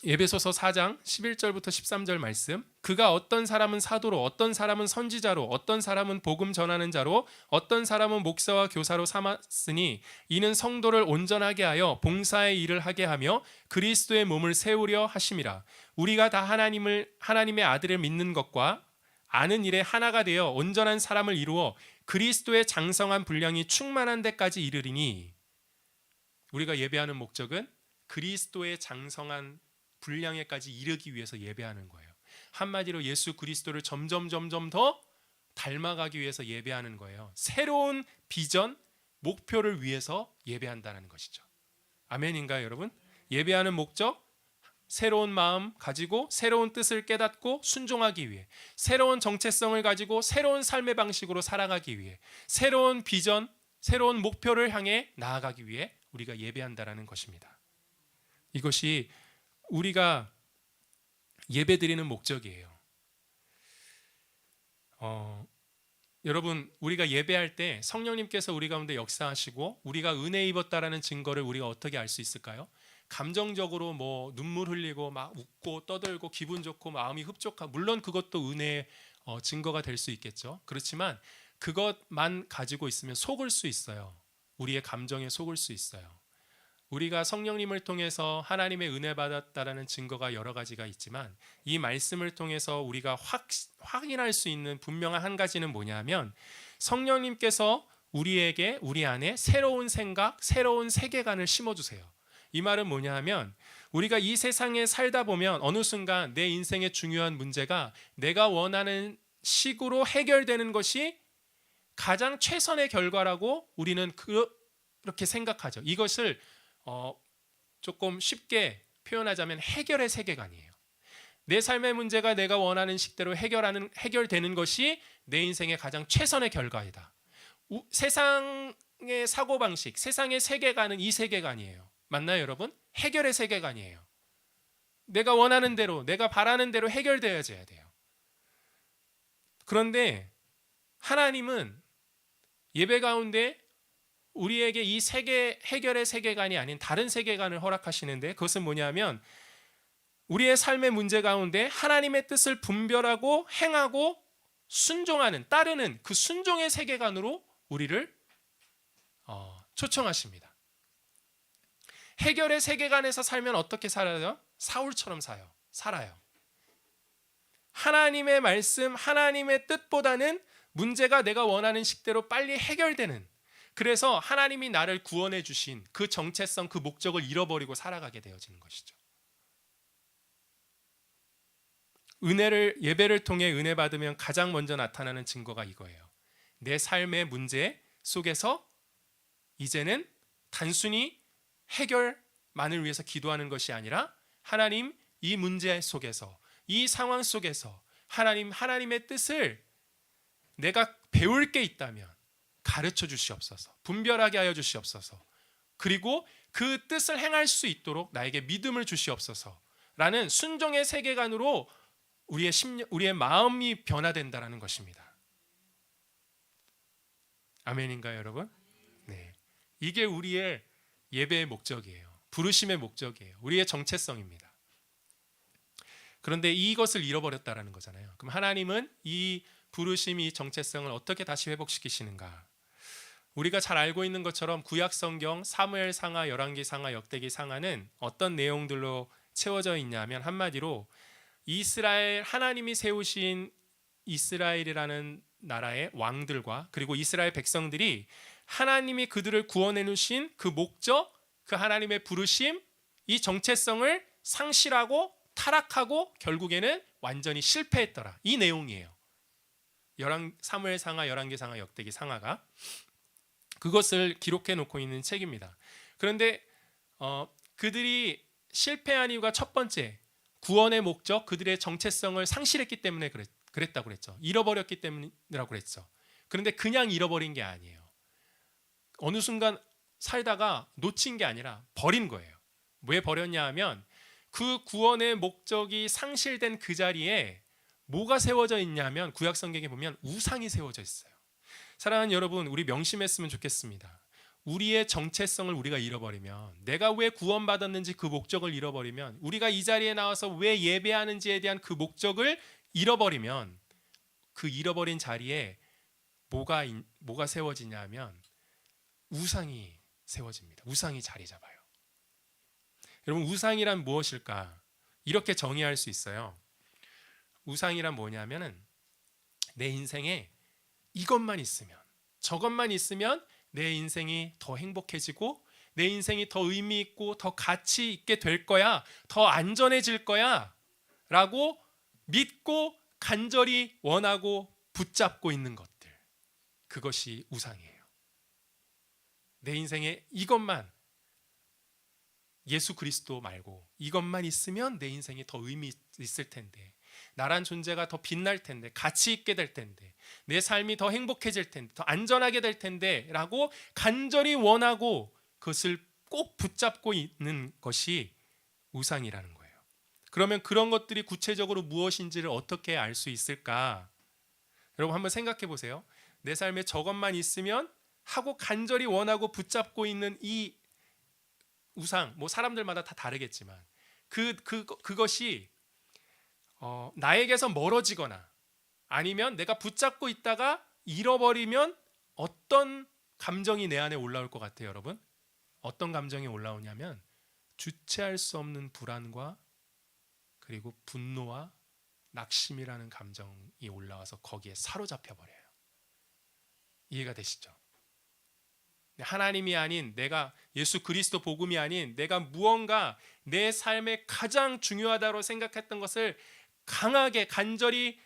에베소서 4장 11절부터 13절 말씀. 그가 어떤 사람은 사도로, 어떤 사람은 선지자로, 어떤 사람은 복음 전하는 자로, 어떤 사람은 목사와 교사로 삼았으니 이는 성도를 온전하게 하여 봉사의 일을 하게 하며 그리스도의 몸을 세우려 하심이라. 우리가 다 하나님의 아들을 믿는 것과 아는 일에 하나가 되어 온전한 사람을 이루어 그리스도의 장성한 분량이 충만한 데까지 이르리니. 우리가 예배하는 목적은 그리스도의 장성한 분량에까지 이르기 위해서 예배하는 거예요. 한마디로 예수 그리스도를 점점 더 닮아가기 위해서 예배하는 거예요. 새로운 비전, 목표를 위해서 예배한다는 것이죠. 아멘인가요, 여러분? 예배하는 목적, 새로운 마음 가지고 새로운 뜻을 깨닫고 순종하기 위해, 새로운 정체성을 가지고 새로운 삶의 방식으로 살아가기 위해, 새로운 비전, 새로운 목표를 향해 나아가기 위해 우리가 예배한다라는 것입니다. 이것이 우리가 예배드리는 목적이에요. 여러분, 우리가 예배할 때 성령님께서 우리 가운데 역사하시고 우리가 은혜 입었다라는 증거를 우리가 어떻게 알 수 있을까요? 감정적으로 뭐 눈물 흘리고 막 웃고 떠들고 기분 좋고 마음이 흡족하고, 물론 그것도 은혜의 증거가 될 수 있겠죠. 그렇지만 그것만 가지고 있으면 속을 수 있어요. 우리의 감정에 속을 수 있어요. 우리가 성령님을 통해서 하나님의 은혜 받았다라는 증거가 여러 가지가 있지만, 이 말씀을 통해서 우리가 확인할 수 있는 분명한 한 가지는 뭐냐면, 성령님께서 우리 안에 새로운 생각, 새로운 세계관을 심어주세요. 이 말은 뭐냐 하면, 우리가 이 세상에 살다 보면 어느 순간 내 인생의 중요한 문제가 내가 원하는 식으로 해결되는 것이 가장 최선의 결과라고 우리는 그렇게 생각하죠. 이것을 조금 쉽게 표현하자면 해결의 세계관이에요. 내 삶의 문제가 내가 원하는 식대로 해결되는 것이 내 인생의 가장 최선의 결과이다. 세상의 사고방식, 세상의 세계관은 이 세계관이에요. 맞나요, 여러분? 해결의 세계관이에요. 내가 원하는 대로, 내가 바라는 대로 해결되어져야 돼요. 그런데 하나님은 예배 가운데 우리에게 이 해결의 세계관이 아닌 다른 세계관을 허락하시는데, 그것은 뭐냐면 우리의 삶의 문제 가운데 하나님의 뜻을 분별하고 행하고 순종하는, 따르는 그 순종의 세계관으로 우리를 초청하십니다. 해결의 세계관에서 살면 어떻게 살아요? 사울처럼 살아요. 하나님의 말씀, 하나님의 뜻보다는 문제가 내가 원하는 식대로 빨리 해결되는, 그래서 하나님이 나를 구원해 주신 그 정체성, 그 목적을 잃어버리고 살아가게 되어지는 것이죠. 예배를 통해 은혜 받으면 가장 먼저 나타나는 증거가 이거예요. 내 삶의 문제 속에서 이제는 단순히 해결만을 위해서 기도하는 것이 아니라, 하나님, 이 문제 속에서, 이 상황 속에서 하나님의 뜻을 내가 배울 게 있다면 가르쳐 주시옵소서, 분별하게 하여 주시옵소서, 그리고 그 뜻을 행할 수 있도록 나에게 믿음을 주시옵소서 라는 순종의 세계관으로 우리의 마음이 변화된다는 것입니다. 아멘인가요, 여러분? 네, 이게 우리의 예배의 목적이에요. 부르심의 목적이에요. 우리의 정체성입니다. 그런데 이것을 잃어버렸다라는 거잖아요. 그럼 하나님은 이 부르심, 이 정체성을 어떻게 다시 회복시키시는가? 우리가 잘 알고 있는 것처럼 구약 성경 사무엘 상하, 열왕기 상하, 역대기 상하는 어떤 내용들로 채워져 있냐면, 한마디로 하나님이 세우신 이스라엘이라는 나라의 왕들과, 그리고 이스라엘 백성들이 하나님이 그들을 구원해 주신 그 목적, 그 하나님의 부르심, 이 정체성을 상실하고 타락하고 결국에는 완전히 실패했더라. 이 내용이에요. 사무엘 상하, 열왕기 상하, 역대기 상하가 그것을 기록해 놓고 있는 책입니다. 그런데 그들이 실패한 이유가 첫 번째, 구원의 목적, 그들의 정체성을 상실했기 때문에 그랬다고 그랬죠. 잃어버렸기 때문이라고 그랬죠. 그런데 그냥 잃어버린 게 아니에요. 어느 순간 살다가 놓친 게 아니라 버린 거예요. 왜 버렸냐 하면, 그 구원의 목적이 상실된 그 자리에 뭐가 세워져 있냐면, 구약 성경에 보면 우상이 세워져 있어요. 사랑하는 여러분, 우리 명심했으면 좋겠습니다. 우리의 정체성을 우리가 잃어버리면, 내가 왜 구원받았는지 그 목적을 잃어버리면, 우리가 이 자리에 나와서 왜 예배하는지에 대한 그 목적을 잃어버리면, 그 잃어버린 자리에 뭐가 세워지냐면 우상이 세워집니다. 우상이 자리 잡아요. 여러분, 우상이란 무엇일까? 이렇게 정의할 수 있어요. 우상이란 뭐냐면은 내 인생에 이것만 있으면, 저것만 있으면 내 인생이 더 행복해지고 내 인생이 더 의미 있고 더 가치 있게 될 거야, 더 안전해질 거야 라고 믿고 간절히 원하고 붙잡고 있는 것들, 그것이 우상이에요. 내 인생에 이것만, 예수 그리스도 말고 이것만 있으면 내 인생이 더 의미 있을 텐데, 나란 존재가 더 빛날 텐데, 가치 있게 될 텐데, 내 삶이 더 행복해질 텐데, 더 안전하게 될 텐데 라고 간절히 원하고 그것을 꼭 붙잡고 있는 것이 우상이라는 거예요. 그러면 그런 것들이 구체적으로 무엇인지를 어떻게 알 수 있을까? 여러분, 한번 생각해 보세요. 내 삶에 저것만 있으면 하고 간절히 원하고 붙잡고 있는 이 우상, 뭐 사람들마다 다 다르겠지만 그것이 나에게서 멀어지거나 아니면 내가 붙잡고 있다가 잃어버리면 어떤 감정이 내 안에 올라올 것 같아요, 여러분? 어떤 감정이 올라오냐면 주체할 수 없는 불안과 그리고 분노와 낙심이라는 감정이 올라와서 거기에 사로잡혀 버려요. 이해가 되시죠? 하나님이 아닌, 내가 예수 그리스도 복음이 아닌 내가 무언가 내 삶에 가장 중요하다고 생각했던 것을 강하게 간절히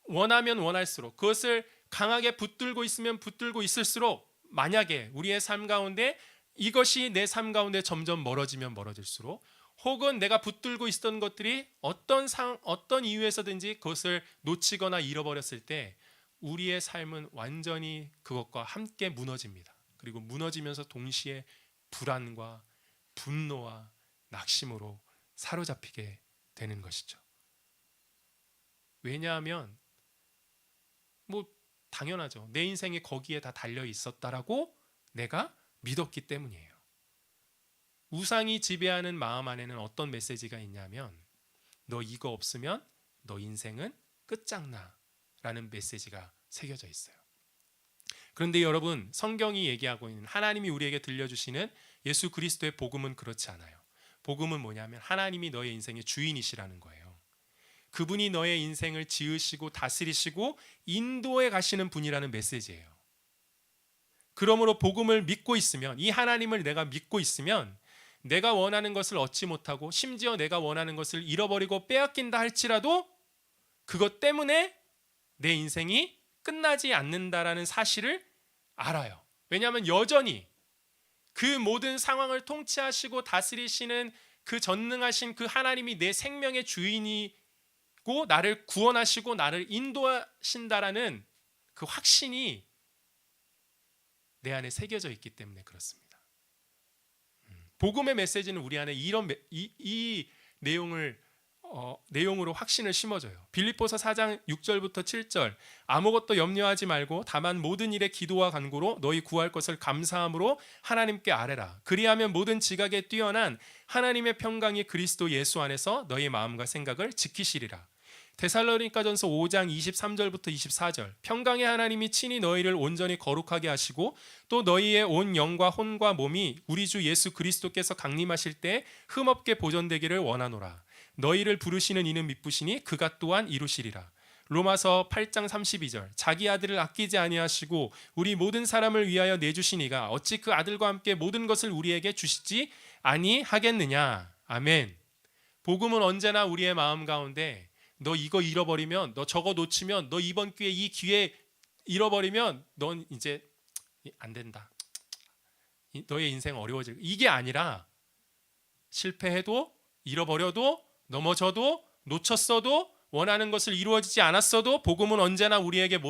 원하면 원할수록, 그것을 강하게 붙들고 있으면 붙들고 있을수록, 만약에 우리의 삶 가운데 이것이 내 삶 가운데 점점 멀어지면 멀어질수록, 혹은 내가 붙들고 있었던 것들이 어떤 이유에서든지 그것을 놓치거나 잃어버렸을 때 우리의 삶은 완전히 그것과 함께 무너집니다. 그리고 무너지면서 동시에 불안과 분노와 낙심으로 사로잡히게 되는 것이죠. 왜냐하면 뭐 당연하죠. 내 인생이 거기에 다 달려 있었다라고 내가 믿었기 때문이에요. 우상이 지배하는 마음 안에는 어떤 메시지가 있냐면, 너 이거 없으면 너 인생은 끝장나 라는 메시지가 새겨져 있어요. 그런데 여러분, 성경이 얘기하고 있는, 하나님이 우리에게 들려주시는 예수 그리스도의 복음은 그렇지 않아요. 복음은 뭐냐면 하나님이 너의 인생의 주인이시라는 거예요. 그분이 너의 인생을 지으시고 다스리시고 인도해 가시는 분이라는 메시지예요. 그러므로 복음을 믿고 있으면, 이 하나님을 내가 믿고 있으면, 내가 원하는 것을 얻지 못하고 심지어 내가 원하는 것을 잃어버리고 빼앗긴다 할지라도 그것 때문에 내 인생이 끝나지 않는다라는 사실을 알아요. 왜냐하면 여전히 그 모든 상황을 통치하시고 다스리시는 그 전능하신 그 하나님이 내 생명의 주인이고 나를 구원하시고 나를 인도하신다라는 그 확신이 내 안에 새겨져 있기 때문에 그렇습니다. 복음의 메시지는 우리 안에 이 내용으로 확신을 심어줘요. 빌립보서 4장 6절부터 7절, 아무것도 염려하지 말고 다만 모든 일에 기도와 간구로 너희 구할 것을 감사함으로 하나님께 아뢰라. 그리하면 모든 지각에 뛰어난 하나님의 평강이 그리스도 예수 안에서 너희 마음과 생각을 지키시리라. 데살로니가전서 5장 23절부터 24절, 평강의 하나님이 친히 너희를 온전히 거룩하게 하시고 또 너희의 온 영과 혼과 몸이 우리 주 예수 그리스도께서 강림하실 때 흠없게 보존되기를 원하노라. 너희를 부르시는 이는 미쁘시니 그가 또한 이루시리라. 로마서 8장 32절, 자기 아들을 아끼지 아니하시고 우리 모든 사람을 위하여 내주신 이가 어찌 그 아들과 함께 모든 것을 우리에게 주시지 아니하겠느냐. 아멘. 복음은 언제나 우리의 마음 가운데, 너 이거 잃어버리면, 너 저거 놓치면, 너 이번 기회 이 기회 잃어버리면 넌 이제 안 된다, 너의 인생 어려워질, 이게 아니라 실패해도 잃어버려도 넘어져도 놓쳤어도 원하는 것을 이루어지지 않았어도 복음은 언제나 우리에게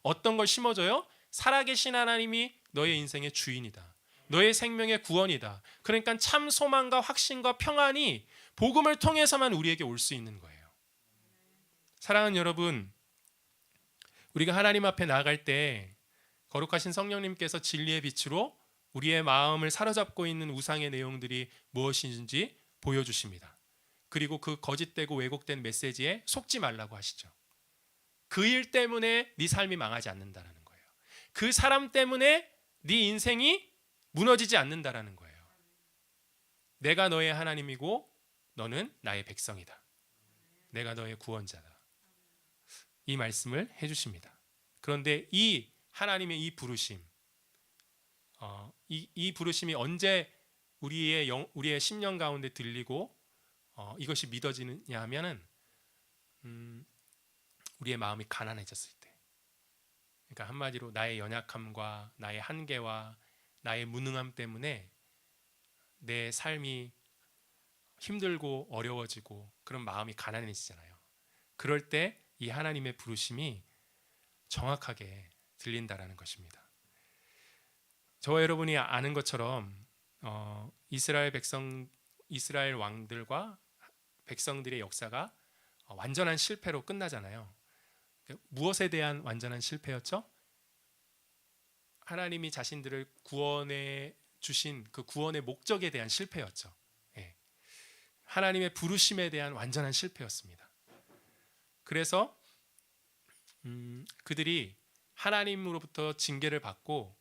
어떤 걸 심어줘요? 살아계신 하나님이 너의 인생의 주인이다, 너의 생명의 구원이다. 그러니까 참 소망과 확신과 평안이 복음을 통해서만 우리에게 올 수 있는 거예요. 사랑하는 여러분, 우리가 하나님 앞에 나아갈 때 거룩하신 성령님께서 진리의 빛으로 우리의 마음을 사로잡고 있는 우상의 내용들이 무엇인지 보여주십니다. 그리고 그 거짓되고 왜곡된 메시지에 속지 말라고 하시죠. 그 일 때문에 네 삶이 망하지 않는다라는 거예요. 그 사람 때문에 네 인생이 무너지지 않는다라는 거예요. 내가 너의 하나님이고 너는 나의 백성이다. 내가 너의 구원자다. 이 말씀을 해주십니다. 그런데 이 하나님의 이 부르심, 이 부르심이 언제 우리의 심령 가운데 들리고 이것이 믿어지느냐 하면은 우리의 마음이 가난해졌을 때, 그러니까 한마디로 나의 연약함과 나의 한계와 나의 무능함 때문에 내 삶이 힘들고 어려워지고 그런 마음이 가난해지잖아요. 그럴 때 이 하나님의 부르심이 정확하게 들린다라는 것입니다. 저와 여러분이 아는 것처럼 이스라엘 왕들과 백성들의 역사가 완전한 실패로 끝나잖아요. 무엇에 대한 완전한 실패였죠? 하나님이 자신들을 구원해 주신 그 구원의 목적에 대한 실패였죠. 예. 하나님의 부르심에 대한 완전한 실패였습니다. 그래서 그들이 하나님으로부터 징계를 받고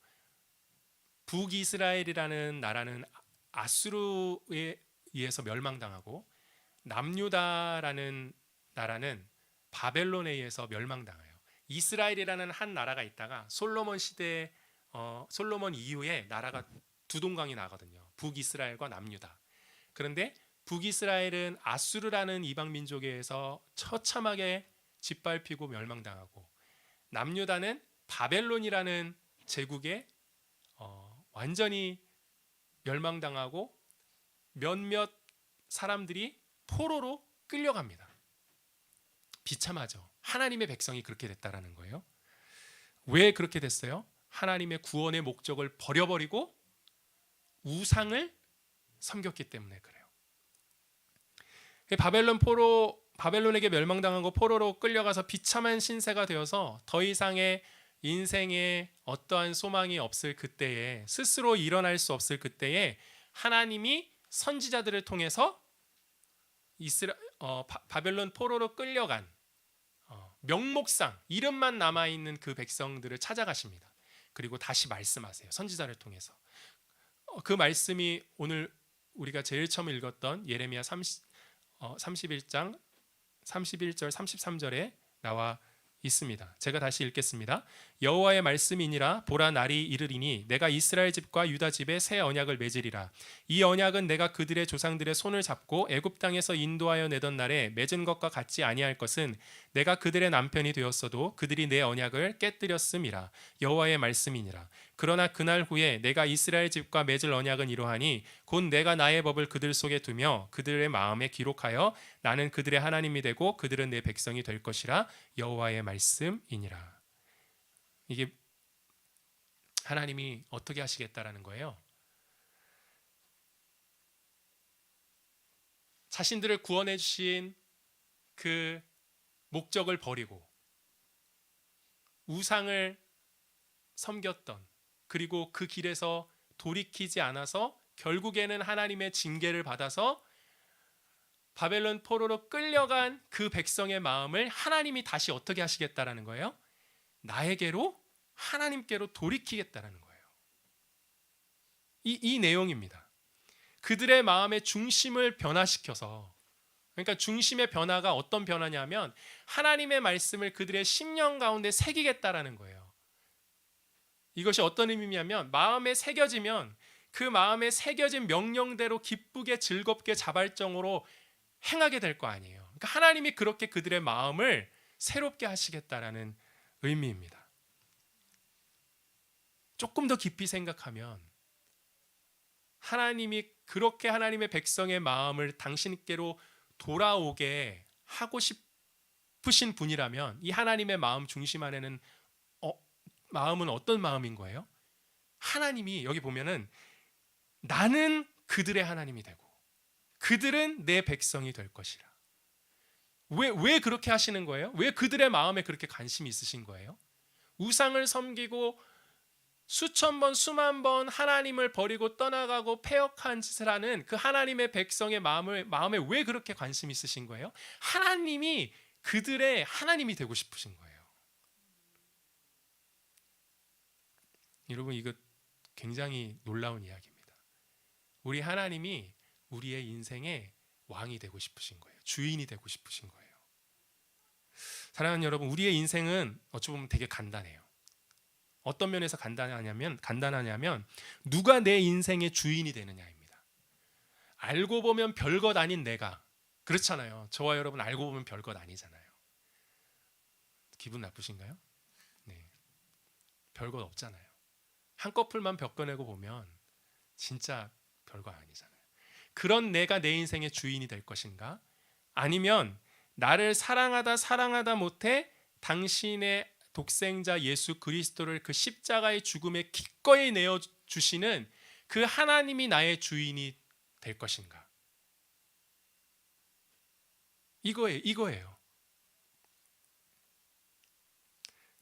북이스라엘이라는 나라는 아수르에 의해서 멸망당하고 남유다라는 나라는 바벨론에 의해서 멸망당해요. 이스라엘이라는 한 나라가 있다가 솔로몬 시대 솔로몬 이후에 나라가 두 동강이 나거든요. 북이스라엘과 남유다. 그런데 북이스라엘은 아수르라는 이방 민족에 의해서 처참하게 짓밟히고 멸망당하고, 남유다는 바벨론이라는 제국에 완전히 멸망당하고 몇몇 사람들이 포로로 끌려갑니다. 비참하죠. 하나님의 백성이 그렇게 됐다라는 거예요. 왜 그렇게 됐어요? 하나님의 구원의 목적을 버려버리고 우상을 섬겼기 때문에 그래요. 바벨론에게 멸망당하고 포로로 끌려가서 비참한 신세가 되어서 더 이상의 인생에 어떠한 소망이 없을 그때에, 스스로 일어날 수 없을 그때에 하나님이 선지자들을 통해서 바벨론 포로로 끌려간 명목상 이름만 남아있는 그 백성들을 찾아가십니다. 그리고 다시 말씀하세요. 선지자를 통해서. 그 말씀이 오늘 우리가 제일 처음 읽었던 예레미야 31장 31절 33절에 나와 있습니다. 제가 다시 읽겠습니다. 여호와의 말씀이니라. 보라, 날이 이르리니 내가 이스라엘 집과 유다 집에 새 언약을 맺으리라. 이 언약은 내가 그들의 조상들의 손을 잡고 애굽 땅에서 인도하여 내던 날에 맺은 것과 같지 아니할 것은 내가 그들의 남편이 되었어도 그들이 내 언약을 깨뜨렸음이라. 여호와의 말씀이니라. 그러나 그날 후에 내가 이스라엘 집과 맺을 언약은 이러하니 곧 내가 나의 법을 그들 속에 두며 그들의 마음에 기록하여 나는 그들의 하나님이 되고 그들은 내 백성이 될 것이라. 여호와의 말씀이니라. 이게 하나님이 어떻게 하시겠다라는 거예요. 자신들을 구원해 주신 그 목적을 버리고 우상을 섬겼던, 그리고 그 길에서 돌이키지 않아서 결국에는 하나님의 징계를 받아서 바벨론 포로로 끌려간 그 백성의 마음을 하나님이 다시 어떻게 하시겠다라는 거예요? 나에게로, 하나님께로 돌이키겠다라는 거예요. 이 내용입니다. 그들의 마음의 중심을 변화시켜서, 그러니까 중심의 변화가 어떤 변화냐면 하나님의 말씀을 그들의 심령 가운데 새기겠다라는 거예요. 이것이 어떤 의미냐면 마음에 새겨지면 그 마음에 새겨진 명령대로 기쁘게 즐겁게 자발적으로 행하게 될 거 아니에요. 그러니까 하나님이 그렇게 그들의 마음을 새롭게 하시겠다라는 의미입니다. 조금 더 깊이 생각하면 하나님이 그렇게 하나님의 백성의 마음을 당신께로 돌아오게 하고 싶으신 분이라면 이 하나님의 마음 중심 안에는 마음은 어떤 마음인 거예요? 하나님이 여기 보면은 나는 그들의 하나님이 되고 그들은 내 백성이 될 것이라. 왜 그렇게 하시는 거예요? 왜 그들의 마음에 그렇게 관심이 있으신 거예요? 우상을 섬기고 수천 번 수만 번 하나님을 버리고 떠나가고 패역한 짓을 하는 그 하나님의 백성의 마음에 왜 그렇게 관심 있으신 거예요? 하나님이 그들의 하나님이 되고 싶으신 거예요. 여러분, 이거 굉장히 놀라운 이야기입니다. 우리 하나님이 우리의 인생의 왕이 되고 싶으신 거예요. 주인이 되고 싶으신 거예요. 사랑하는 여러분, 우리의 인생은 어찌 보면 되게 간단해요. 어떤 면에서 간단하냐면 누가 내 인생의 주인이 되느냐입니다. 알고 보면 별것 아닌 내가, 그렇잖아요. 저와 여러분 알고 보면 별것 아니잖아요. 기분 나쁘신가요? 네, 별것 없잖아요. 한꺼풀만 겪어내고 보면 진짜 별거 아니잖아요. 그런 내가 내 인생의 주인이 될 것인가? 아니면 나를 사랑하다 못해 당신의 독생자 예수 그리스도를 그 십자가의 죽음에 기꺼이 내어주시는 그 하나님이 나의 주인이 될 것인가? 이거예요.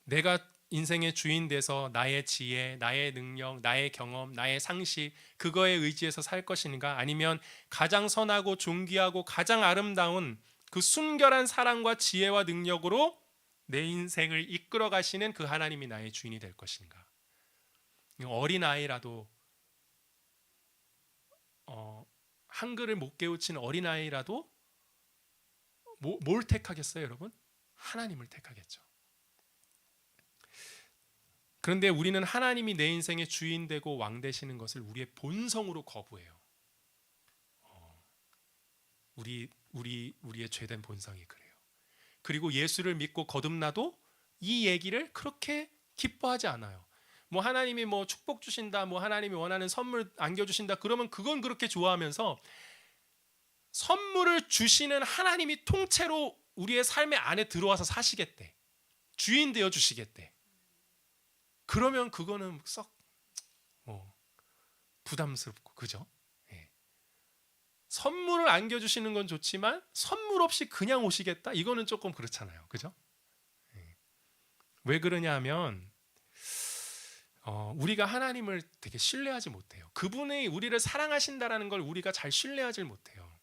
내가 인생의 주인 돼서 나의 지혜, 나의 능력, 나의 경험, 나의 상식 그거에 의지해서 살 것인가? 아니면 가장 선하고 존귀하고 가장 아름다운 그 순결한 사랑과 지혜와 능력으로 내 인생을 이끌어 가시는 그 하나님이 나의 주인이 될 것인가? 어린아이라도 한글을 못 깨우친 어린아이라도 뭘 택하겠어요, 여러분? 하나님을 택하겠죠. 그런데 우리는 하나님이 내 인생의 주인 되고 왕 되시는 것을 우리의 본성으로 거부해요. 우리의 죄된 본성이 그래요. 그리고 예수를 믿고 거듭나도 이 얘기를 그렇게 기뻐하지 않아요. 뭐 하나님이 뭐 축복 주신다, 뭐 하나님이 원하는 선물 안겨 주신다, 그러면 그건 그렇게 좋아하면서 선물을 주시는 하나님이 통째로 우리의 삶의 안에 들어와서 사시겠대. 주인 되어 주시겠대. 그러면 그거는 썩 부담스럽고, 그죠? 예. 선물을 안겨주시는 건 좋지만 선물 없이 그냥 오시겠다? 이거는 조금 그렇잖아요, 그죠? 예. 왜 그러냐 하면 우리가 하나님을 되게 신뢰하지 못해요. 그분이 우리를 사랑하신다라는 걸 우리가 잘 신뢰하지 못해요.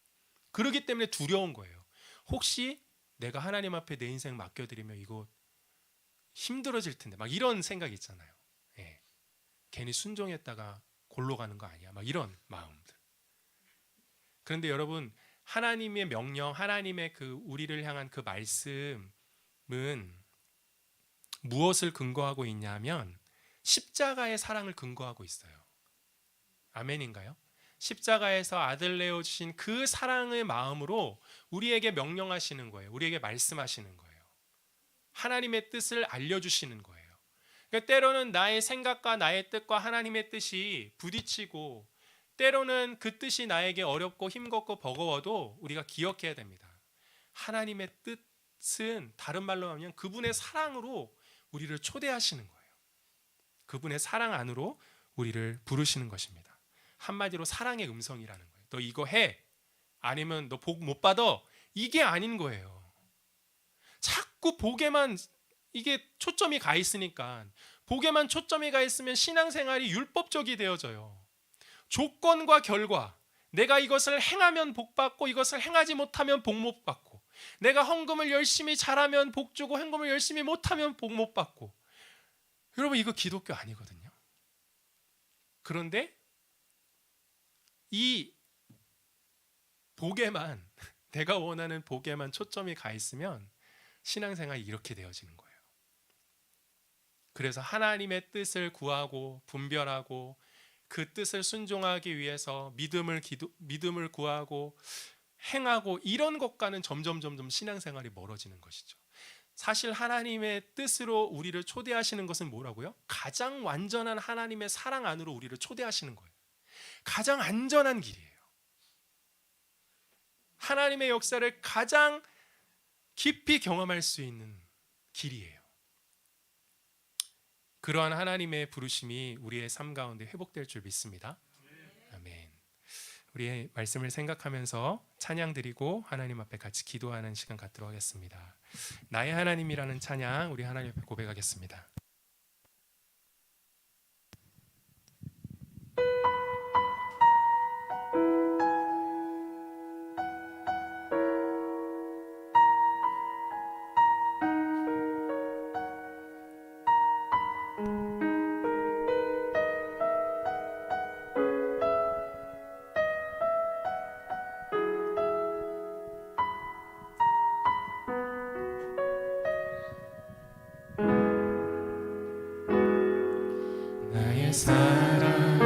그렇기 때문에 두려운 거예요. 혹시 내가 하나님 앞에 내 인생 맡겨드리면 이거 힘들어질 텐데, 막 이런 생각이 있잖아요. 예. 괜히 순종했다가 골로 가는 거 아니야, 막 이런 마음들. 그런데 여러분, 하나님의 명령, 하나님의 그 우리를 향한 그 말씀은 무엇을 근거하고 있냐면 십자가의 사랑을 근거하고 있어요. 아멘인가요? 십자가에서 아들 내어주신 그 사랑의 마음으로 우리에게 명령하시는 거예요. 우리에게 말씀하시는 거예요. 하나님의 뜻을 알려주시는 거예요. 그러니까 때로는 나의 생각과 나의 뜻과 하나님의 뜻이 부딪히고, 때로는 그 뜻이 나에게 어렵고 힘겹고 버거워도 우리가 기억해야 됩니다. 하나님의 뜻은 다른 말로 하면 그분의 사랑으로 우리를 초대하시는 거예요. 그분의 사랑 안으로 우리를 부르시는 것입니다. 한마디로 사랑의 음성이라는 거예요. 너 이거 해, 아니면 너 복 못 받아, 이게 아닌 거예요. 자꾸 복에만 이게 초점이 가 있으니까, 복에만 초점이 가 있으면 신앙생활이 율법적이 되어져요. 조건과 결과, 내가 이것을 행하면 복 받고 이것을 행하지 못하면 복 못 받고, 내가 헌금을 열심히 잘하면 복 주고 헌금을 열심히 못하면 복 못 받고. 여러분, 이거 기독교 아니거든요. 그런데 이 복에만, 내가 원하는 복에만 초점이 가 있으면 신앙생활이 이렇게 되어지는 거예요. 그래서 하나님의 뜻을 구하고 분별하고 그 뜻을 순종하기 위해서 믿음을 구하고 행하고, 이런 것과는 점점 신앙생활이 멀어지는 것이죠. 사실 하나님의 뜻으로 우리를 초대하시는 것은 뭐라고요? 가장 완전한 하나님의 사랑 안으로 우리를 초대하시는 거예요. 가장 안전한 길이에요. 하나님의 역사를 가장 깊이 경험할 수 있는 길이에요. 그러한 하나님의 부르심이 우리의 삶 가운데 회복될 줄 믿습니다. 아멘. 우리의 말씀을 생각하면서 찬양 드리고 하나님 앞에 같이 기도하는 시간 갖도록 하겠습니다. 나의 하나님이라는 찬양 우리 하나님 앞에 고백하겠습니다. 사랑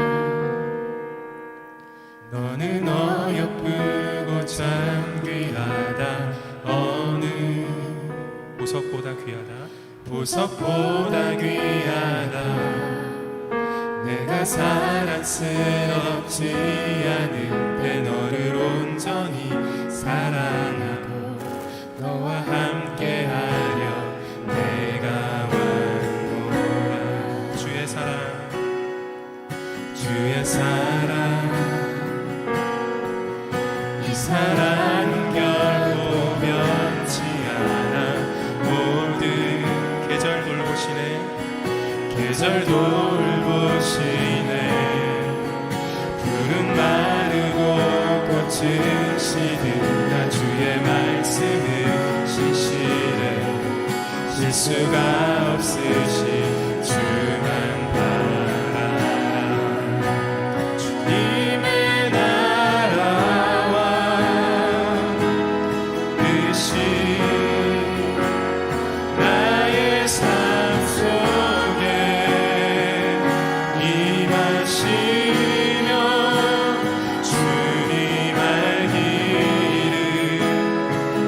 너는 어여쁘고 참 귀하다 어느 보석보다 귀하다 보석보다 귀하다 내가 사랑스럽지 않은데 너를 온전히 사랑하고 너와 함께하려 내가 왔노라 주의 사랑 주의 사랑 이 사랑은 결코 변치 않아 모든 계절 돌보시네 계절 돌보시네 푸른 마르고 꽃은 시든다 주의 말씀은 신실해 실수가 없으신 주만 바라라 주님의 나라와 뜻이 나의 삶 속에 임하시며 주님 알기를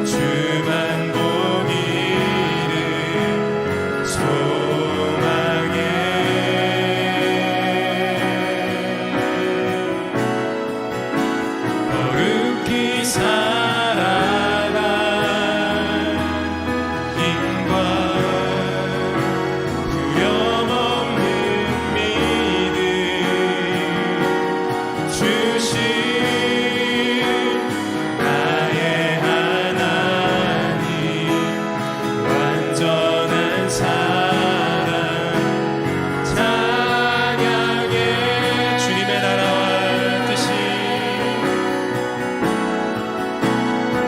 주만 보기를 소망해 거룩히 살아갈 힘과 두려움없는 믿음 주신 나의 하나님 완전한 사랑 찬양해 주님의 나라와 뜻이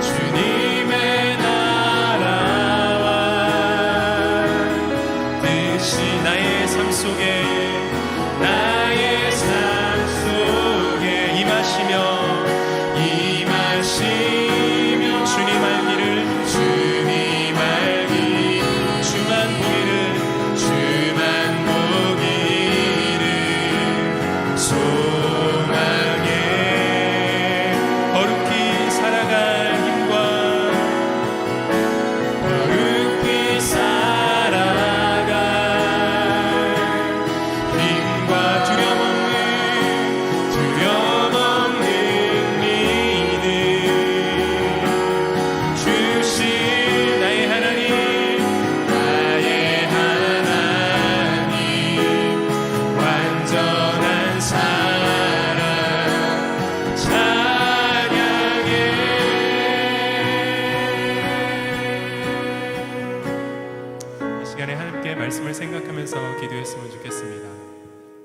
주님의 나라와 뜻이 나의 삶 속에 나의 삶 속에 임하시며 주님 알기를 주님 알기 주만 보기를 소망해 거룩히 살아갈 힘과 거룩히 살아갈 힘과 두려움없는 믿음 주신 나의 하나님 완전한 사랑 찬양해 이 시간에 함께 말씀을 생각하면서 기도했으면 좋겠습니다.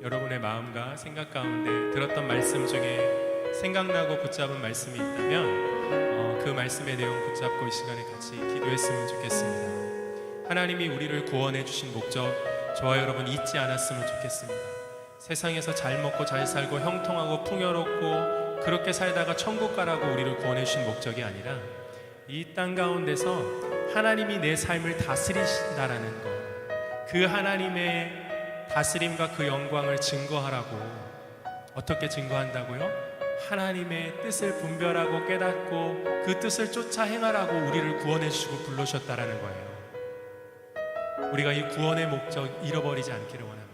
여러분의 마음과 생각 가운데 들었던 말씀 중에 생각나고 붙잡은 말씀이 있다면 그 말씀의 내용 붙잡고 이 시간에 같이 기도했으면 좋겠습니다. 하나님이 우리를 구원해 주신 목적 저와 여러분 잊지 않았으면 좋겠습니다. 세상에서 잘 먹고 잘 살고 형통하고 풍요롭고 그렇게 살다가 천국 가라고 우리를 구원해 주신 목적이 아니라 이 땅 가운데서 하나님이 내 삶을 다스리신다라는 것, 그 하나님의 다스림과 그 영광을 증거하라고. 어떻게 증거한다고요? 하나님의 뜻을 분별하고 깨닫고 그 뜻을 쫓아 행하라고 우리를 구원해 주시고 불러주셨다라는 거예요. 우리가 이 구원의 목적 잃어버리지 않기를 원합니다.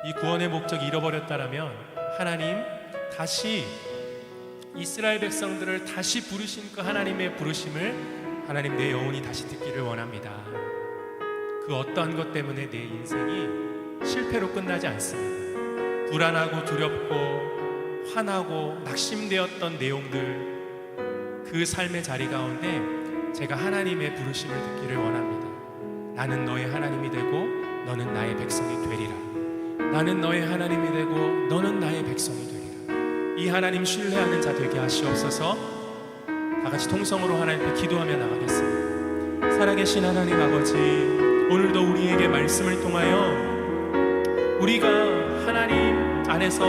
이 구원의 목적 잃어버렸다라면 하나님 다시 이스라엘 백성들을 다시 부르신 그 하나님의 부르심을 하나님 내 영혼이 다시 듣기를 원합니다. 그 어떠한 것 때문에 내 인생이 실패로 끝나지 않습니다. 불안하고 두렵고 화나고 낙심되었던 내용들, 그 삶의 자리 가운데 제가 하나님의 부르심을 듣기를 원합니다. 나는 너의 하나님이 되고 너는 나의 백성이 되리라. 나는 너의 하나님이 되고 너는 나의 백성이 되리라. 이 하나님 신뢰하는 자 되게 하시옵소서. 다 같이 통성으로 하나님 앞에 기도하며 나가겠습니다. 살아계신 하나님 아버지, 오늘도 우리에게 말씀을 통하여 우리가 하나님 안에서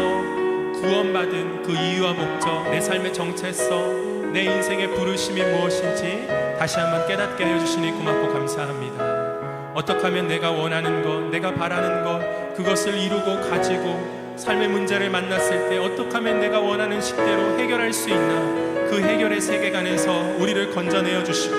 구원받은 그 이유와 목적, 내 삶의 정체성, 내 인생의 부르심이 무엇인지 다시 한번 깨닫게 하여 주시니 고맙고 감사합니다. 어떻게 하면 내가 원하는 것, 내가 바라는 것, 그것을 이루고 가지고 삶의 문제를 만났을 때 어떻게 하면 내가 원하는 식대로 해결할 수 있나, 그 해결의 세계관에서 우리를 건져내어 주시고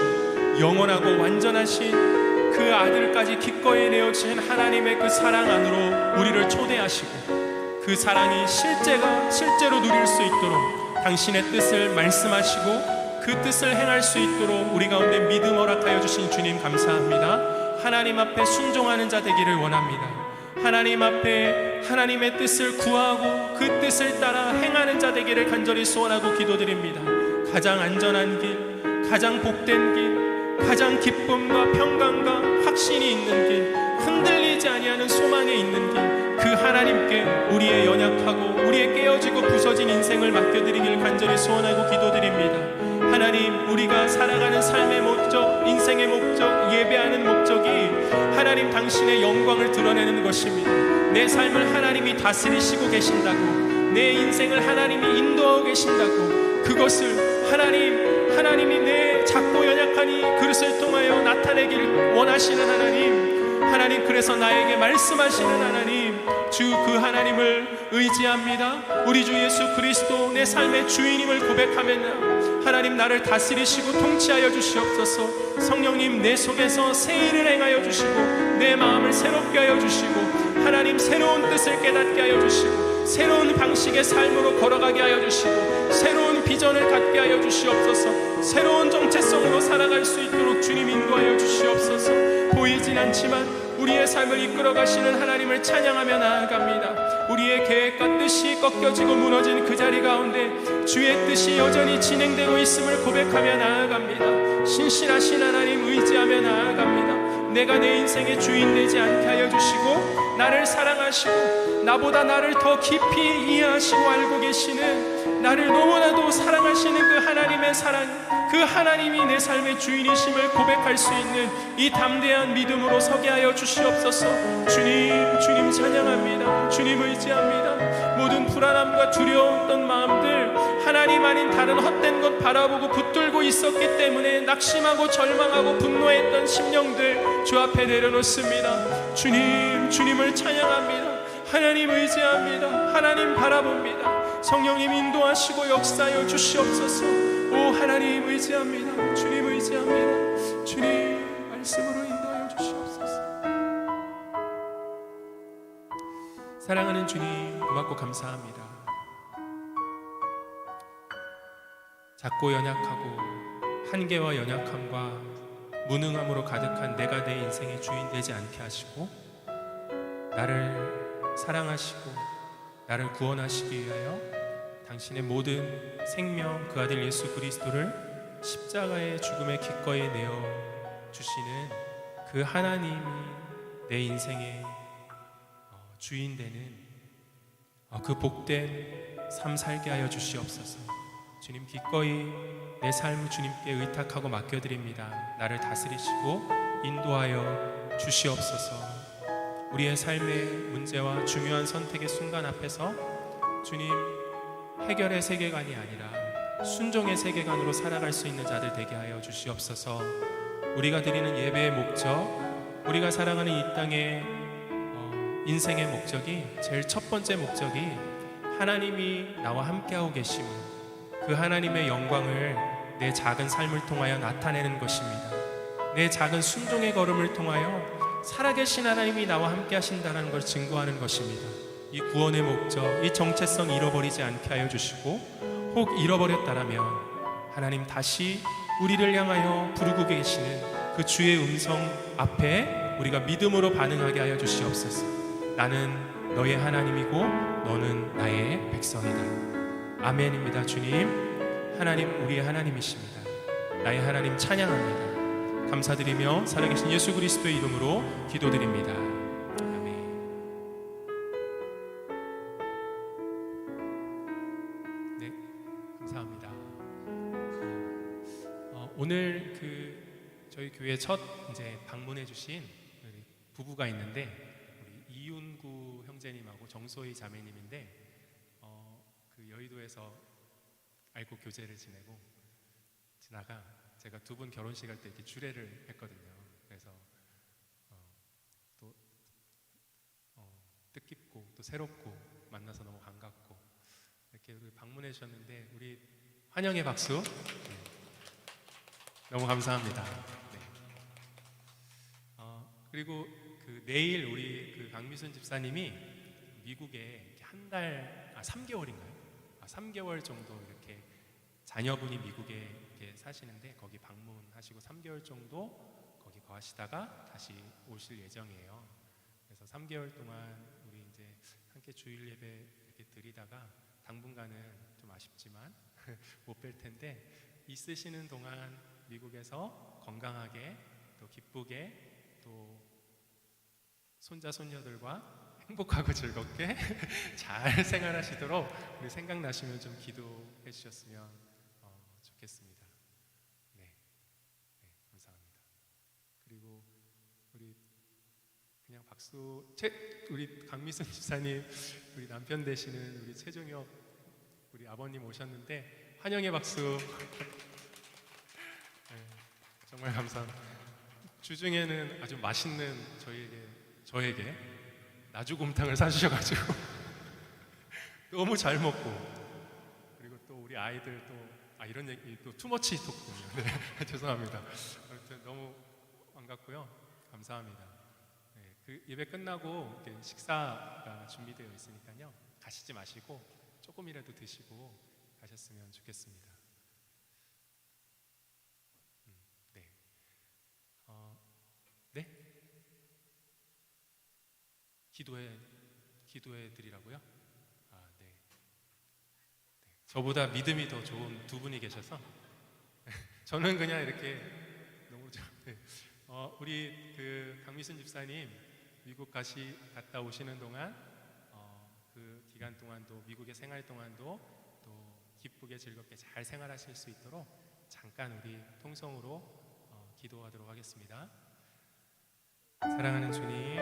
영원하고 완전하신 그 아들까지 기꺼이 내어주신 하나님의 그 사랑 안으로 우리를 초대하시고, 그 사랑이 실제로 누릴 수 있도록 당신의 뜻을 말씀하시고 그 뜻을 행할 수 있도록 우리 가운데 믿음 허락하여 주신 주님 감사합니다. 하나님 앞에 순종하는 자 되기를 원합니다. 하나님 앞에 하나님의 뜻을 구하고 그 뜻을 따라 행하는 자 되기를 간절히 소원하고 기도드립니다. 가장 안전한 길, 가장 복된 길, 가장 기쁨과 평강과 확신이 있는 길, 흔들리지 아니하는 소망에 있는 길, 그 하나님께 우리의 연약하고 우리의 깨어지고 부서진 인생을 맡겨드리길 간절히 소원하고 기도드립니다. 하나님, 우리가 살아가는 삶의 목적, 인생의 목적, 예배하는 목적이 하나님 당신의 영광을 드러내는 것입니다. 내 삶을 하나님이 다스리시고 계신다고, 내 인생을 하나님이 인도하고 계신다고, 그것을 하나님이 내 작고 연약한 이 그릇을 통하여 나타내길 원하시는 하나님, 그래서 나에게 말씀하시는 하나님, 주 그 하나님을 의지합니다. 우리 주 예수 그리스도 내 삶의 주인임을 고백하며 하나님, 나를 다스리시고 통치하여 주시옵소서. 성령님, 내 속에서 새 일을 행하여 주시고 내 마음을 새롭게 하여 주시고 하나님, 새로운 뜻을 깨닫게 하여 주시고 새로운 방식의 삶으로 걸어가게 하여 주시고 새로운 비전을 갖게 하여 주시옵소서. 새로운 정체성으로 살아갈 수 있도록 주님 인도하여 주시옵소서. 보이진 않지만 우리의 삶을 이끌어 가시는 하나님을 찬양하며 나아갑니다. 우리의 계획과 뜻이 꺾여지고 무너진 그 자리 가운데 주의 뜻이 여전히 진행되고 있음을 고백하며 나아갑니다. 신실하신 하나님 의지하며 나아갑니다. 내가 내 인생의 주인 되지 않게 하여 주시고 나를 사랑하시고 나보다 나를 더 깊이 이해하시고 알고 계시는, 나를 너무나도 사랑하시는 그 하나님의 사랑, 그 하나님이 내 삶의 주인이심을 고백할 수 있는 이 담대한 믿음으로 서게 하여 주시옵소서. 주님 찬양합니다. 주님 의지합니다. 모든 불안함과 두려웠던 마음들, 하나님 아닌 다른 헛된 것 바라보고 붙들고 있었기 때문에 낙심하고 절망하고 분노했던 심령들 주 앞에 내려놓습니다. 주님을 찬양합니다. 하나님 의지합니다. 하나님 바라봅니다. 성령님 인도하시고 역사하여 주시옵소서. 오 하나님 의지합니다. 주님 의지합니다. 주님 말씀으로 인도하여 주시옵소서. 사랑하는 주님, 고맙고 감사합니다. 작고 연약하고 한계와 연약함과 무능함으로 가득한 내가 내 인생의 주인 되지 않게 하시고 나를 사랑하시고 나를 구원하시기 위하여 당신의 모든 생명 그 아들 예수 그리스도를 십자가의 죽음에 기꺼이 내어 주시는 그 하나님이 내 인생의 주인 되는 그 복된 삶 살게 하여 주시옵소서. 주님, 기꺼이 내 삶을 주님께 의탁하고 맡겨드립니다. 나를 다스리시고 인도하여 주시옵소서. 우리의 삶의 문제와 중요한 선택의 순간 앞에서 주님, 해결의 세계관이 아니라 순종의 세계관으로 살아갈 수 있는 자들 되게 하여 주시옵소서. 우리가 드리는 예배의 목적, 우리가 살아가는 이 땅의 인생의 목적이, 제일 첫 번째 목적이 하나님이 나와 함께하고 계심을, 그 하나님의 영광을 내 작은 삶을 통하여 나타내는 것입니다. 내 작은 순종의 걸음을 통하여 살아계신 하나님이 나와 함께 하신다는 걸 증거하는 것입니다. 이 구원의 목적, 이 정체성 잃어버리지 않게 하여 주시고, 혹 잃어버렸다라면 하나님 다시 우리를 향하여 부르고 계시는 그 주의 음성 앞에 우리가 믿음으로 반응하게 하여 주시옵소서. 나는 너의 하나님이고 너는 나의 백성이다. 아멘입니다. 주님, 하나님 우리의 하나님이십니다. 나의 하나님 찬양합니다. 감사드리며 살아계신 예수 그리스도의 이름으로 기도드립니다. 아멘. 네, 감사합니다. 오늘 저희 교회 첫 이제 방문해주신 부부가 있는데, 우리 이윤구 형제님하고 정소희 자매님인데, 그 여의도에서 알고 교제를 지나가 제가 두 분 결혼식 할 때 이렇게 주례를 했거든요. 그래서 또 뜻깊고 또 새롭고 만나서 방문해 주셨는데 우리 환영의 박수. 네. 너무 감사합니다. 네. 그리고 내일 우리 강미순 집사님이 미국에 한 달, 3개월인가요? 3개월 정도 이렇게 자녀분이 미국에 이렇게 사시는데 거기 방문하시고 3개월 정도 거기 거하시다가 다시 오실 예정이에요. 그래서 3개월 동안 우리 이제 함께 주일 예배 이렇게 드리다가 당분간은 좀 아쉽지만 못 뵐 텐데 있으시는 동안 미국에서 건강하게 또 기쁘게 또 손자 손녀들과 행복하고 즐겁게 잘 생활하시도록 우리 생각나시면 좀 기도해 주셨으면 좋겠습니다. 네, 감사합니다. 그리고 우리 그냥 박수 우리 강미순 집사님 우리 남편 되시는 우리 최종혁 우리 아버님 오셨는데 환영의 박수. 네, 정말 감사합니다. 주중에는 아주 맛있는 저에게 나주곰탕을 사주셔가지고 너무 잘 먹고 그리고 또 우리 아이들 이런 얘기 또 투머치 토크군요. 네, 죄송합니다. 아무튼 너무 반갑고요. 감사합니다. 네, 그 예배 끝나고 이렇게 식사가 준비되어 있으니까요. 가시지 마시고 조금이라도 드시고 가셨으면 좋겠습니다. 네. 네? 기도해 드리라고요? 네. 저보다 믿음이 더 좋은 두 분이 계셔서 저는 그냥 이렇게 너무 네. 우리 강미순 집사님 미국 갔다 오시는 동안 그 기간 동안도 미국의 생활 동안도 또 기쁘게 즐겁게 잘 생활하실 수 있도록 잠깐 우리 통성으로 기도하도록 하겠습니다. 사랑하는 주님,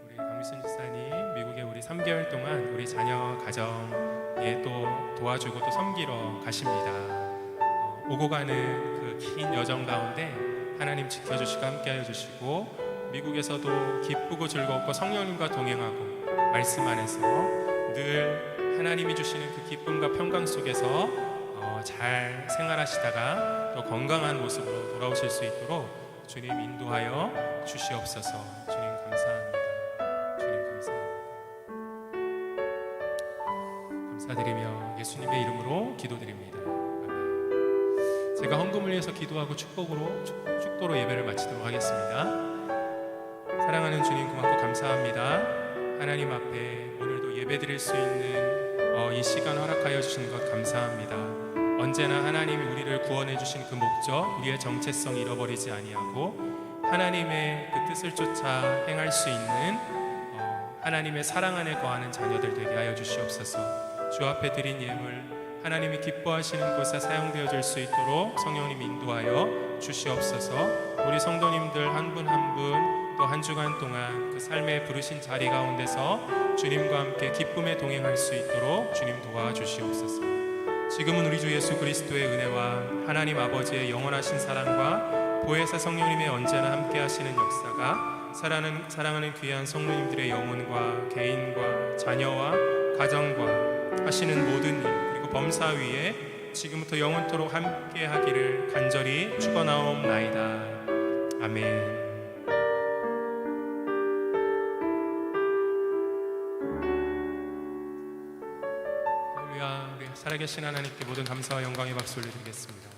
우리 강미순 집사님 미국에 우리 3개월 동안 우리 자녀 가정에 또 도와주고 또 섬기러 가십니다. 오고 가는 그 긴 여정 가운데 하나님 지켜주시고 함께하여 주시고 미국에서도 기쁘고 즐겁고 성령님과 동행하고 말씀 안에서 늘 하나님이 주시는 그 기쁨과 평강 속에서 잘 생활하시다가 또 건강한 모습으로 돌아오실 수 있도록 주님 인도하여 주시옵소서. 주님 감사합니다. 주님 감사합니다. 감사드리며 예수님의 이름으로 기도드립니다. 아멘. 제가 헌금을 위해서 기도하고 축도로 예배를 마치도록 하겠습니다. 사랑하는 주님 고맙고 감사합니다. 하나님 앞에 오늘도 예배드릴 수 있는 이 시간 허락하여 주신 것 감사합니다. 언제나 하나님이 우리를 구원해 주신 그 목적, 우리의 정체성 잃어버리지 아니하고 하나님의 그 뜻을 쫓아 행할 수 있는 하나님의 사랑 안에 거하는 자녀들 되게 하여 주시옵소서. 주 앞에 드린 예물 하나님이 기뻐하시는 곳에 사용되어질 수 있도록 성령님 인도하여 주시옵소서. 우리 성도님들 한 분 한 분 또 한 주간 동안 그 삶의 부르신 자리 가운데서 주님과 함께 기쁨에 동행할 수 있도록 주님 도와주시옵소서. 지금은 우리 주 예수 그리스도의 은혜와 하나님 아버지의 영원하신 사랑과 보혜사 성령님의 언제나 함께 하시는 역사가 사랑하는 귀한 성도님들의 영혼과 개인과 자녀와 가정과 하시는 모든 일 그리고 범사 위에 지금부터 영원토록 함께 하기를 간절히 축원하옵나이다. 아멘. 살아계신 하나님께 모든 감사와 영광의 박수 올려드리겠습니다.